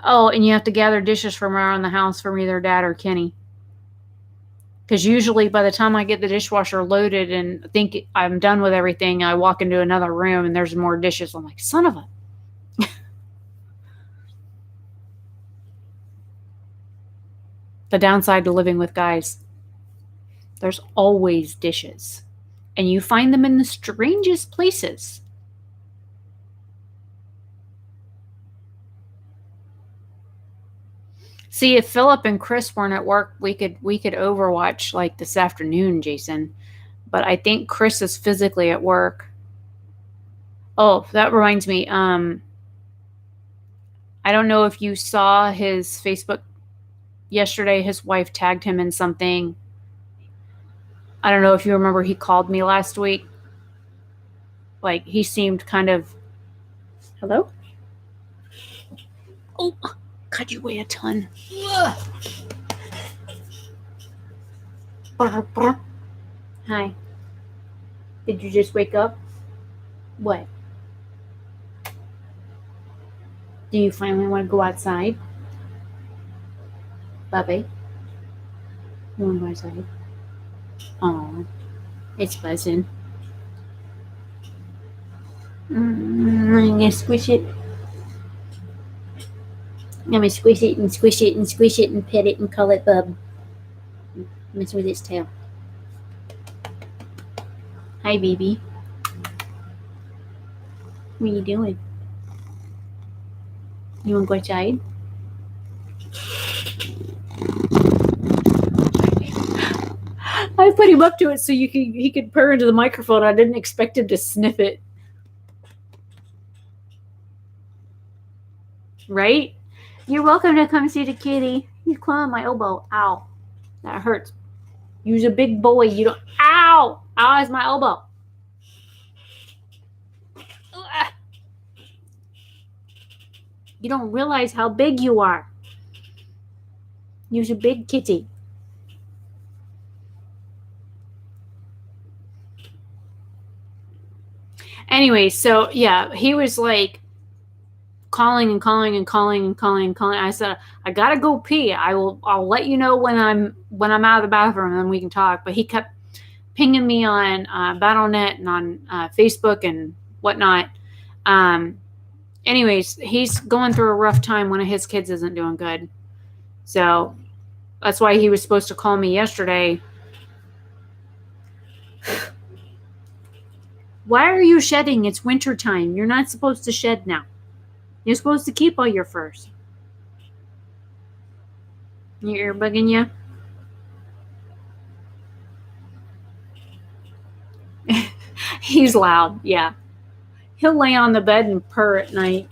Oh, and you have to gather dishes from around the house from either Dad or Kenny. Because usually by the time I get the dishwasher loaded and think I'm done with everything, I walk into another room and there's more dishes. I'm like, son of a... The downside to living with guys. There's always dishes. And you find them in the strangest places. See, if Philip and Chris weren't at work, we could Overwatch like this afternoon, Jason. But I think Chris is physically at work. Oh, that reminds me. I don't know if you saw his Facebook yesterday. His wife tagged him in something. I don't know if you remember, he called me last week. Like, he seemed kind of... Hello? Oh, God, you weigh a ton. Hi. Did you just wake up? What? Do you finally want to go outside? Bubby? You want to go outside? Oh, it's buzzing. I'm gonna squish it. I'm gonna squish it and squish it and squish it and pet it and call it Bub. Mess with its tail. Hi, baby. What are you doing? You wanna go outside? I put him up to it so he could purr into the microphone. I didn't expect him to sniff it. Right? You're welcome to come see the kitty. He's clawing my elbow. Ow. That hurts. You're a big boy. You don't... Ow! Ow, it's my elbow. Ugh. You don't realize how big you are. You're a big kitty. Anyway, so yeah, he was like calling and calling and calling and calling and calling. I said, I gotta go pee. I'll let you know when I'm out of the bathroom and then we can talk. But he kept pinging me on Battle.net and on Facebook and whatnot. Anyways, he's going through a rough time. One of his kids isn't doing good. So that's why he was supposed to call me yesterday. Why are you shedding? It's winter time. You're not supposed to shed now. You're supposed to keep all your furs. Your ear bugging you? He's loud, yeah. He'll lay on the bed and purr at night.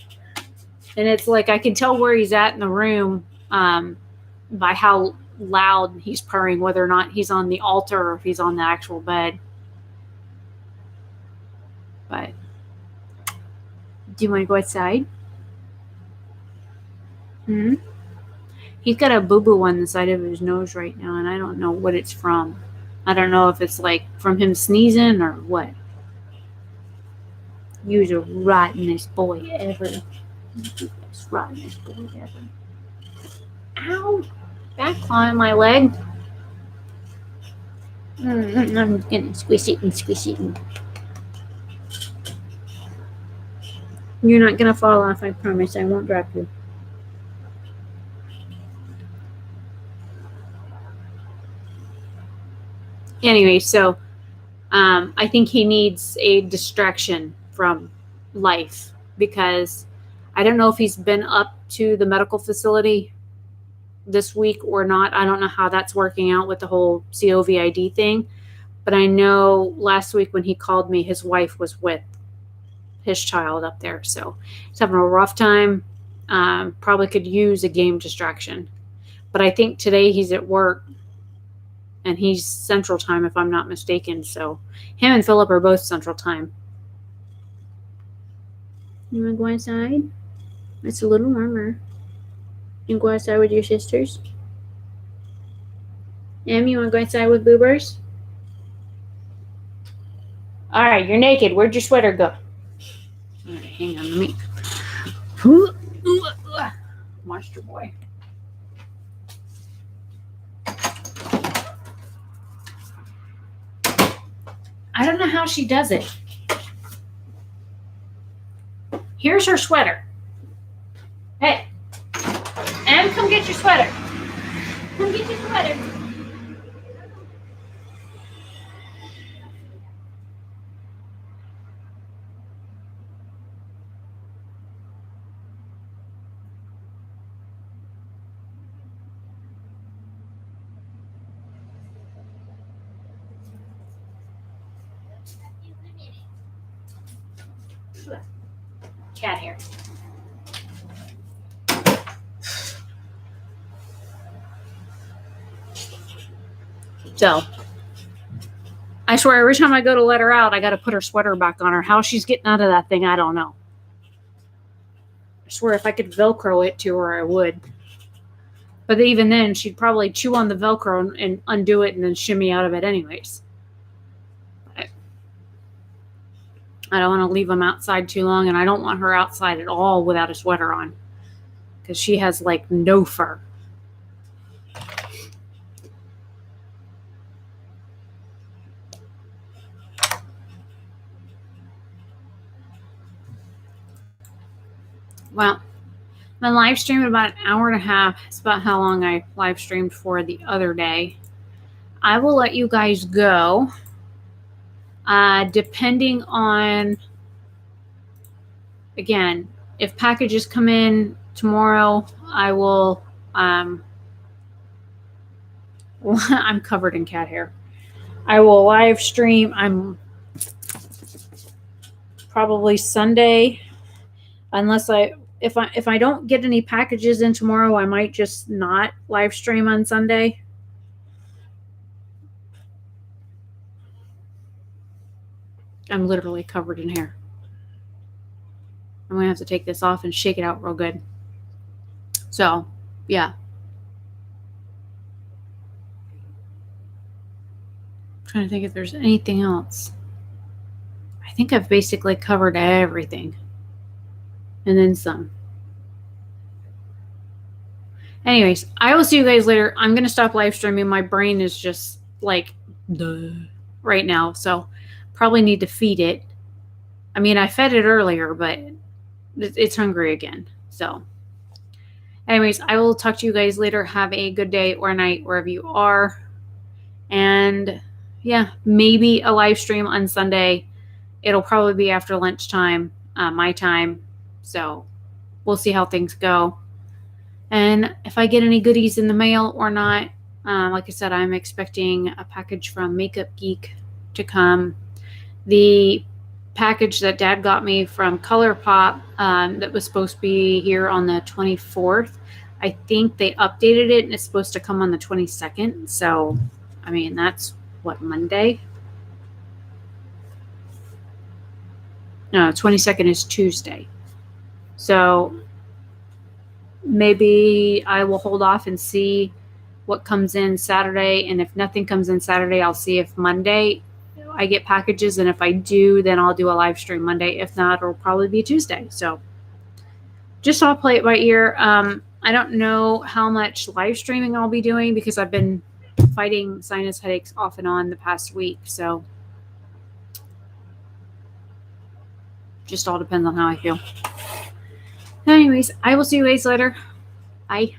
And it's like I can tell where he's at in the room by how loud he's purring, whether or not he's on the altar or if he's on the actual bed. But do you want to go outside? He's got a boo-boo on the side of his nose right now, and I don't know what it's from. I don't know if it's like from him sneezing or what. You're the rottenest boy ever. You're the rottenest boy ever. Ow! Back clawing my leg. I'm gonna squish it and squish it. You're not gonna fall off, I promise. I won't drop you. Anyway, so I think he needs a distraction from life because I don't know if he's been up to the medical facility this week or not. I don't know how that's working out with the whole COVID thing, but I know last week when he called me, his wife was with his child up there, so he's having a rough time. Probably could use a game distraction, but I think today he's at work and he's Central Time if I'm not mistaken, so him and Philip are both Central Time. You want to go inside? It's a little warmer. You go outside with your sisters? Em, you want to go outside with Boobers? All right, you're naked. Where'd your sweater go? All right, hang on, let me. Monster boy. I don't know how she does it. Here's her sweater. Hey, Em, come get your sweater. Come get your sweater. Cat hair. So, I swear every time I go to let her out, I got to put her sweater back on her. How she's getting out of that thing, I don't know. I swear if I could Velcro it to her, I would. But even then, she'd probably chew on the Velcro and undo it and then shimmy out of it anyways. I don't want to leave them outside too long, and I don't want her outside at all without a sweater on because she has like no fur. Well, my live stream at about an hour and a half. It's about how long I live streamed for the other day. I will let you guys go. Depending on, again, if packages come in tomorrow, I will, I'm covered in cat hair. I will live stream. I'm probably Sunday, unless if I don't get any packages in tomorrow, I might just not live stream on Sunday. I'm literally covered in hair. I'm going to have to take this off and shake it out real good. So, yeah. I'm trying to think if there's anything else. I think I've basically covered everything. And then some. Anyways, I will see you guys later. I'm going to stop live streaming. My brain is just like, duh, right now. So, probably need to feed it. I mean, I fed it earlier, but it's hungry again. So, anyways, I will talk to you guys later. Have a good day or night wherever you are. And yeah, maybe a live stream on Sunday It'll probably be after lunchtime, my time. So we'll see how things go. And if I get any goodies in the mail or not, like I said, I'm expecting a package from Makeup Geek to come. The package that Dad got me from ColourPop that was supposed to be here on the 24th, I think they updated it and it's supposed to come on the 22nd. So, I mean, that's what, Monday? No, 22nd is Tuesday. So maybe I will hold off and see what comes in Saturday. And if nothing comes in Saturday, I'll see if Monday I get packages. And if I do, then I'll do a live stream Monday. If not, it'll probably be Tuesday. So just I'll play it by ear. I don't know how much live streaming I'll be doing because I've been fighting sinus headaches off and on the past week. So just all depends on how I feel. Anyways, I will see you guys later. Bye.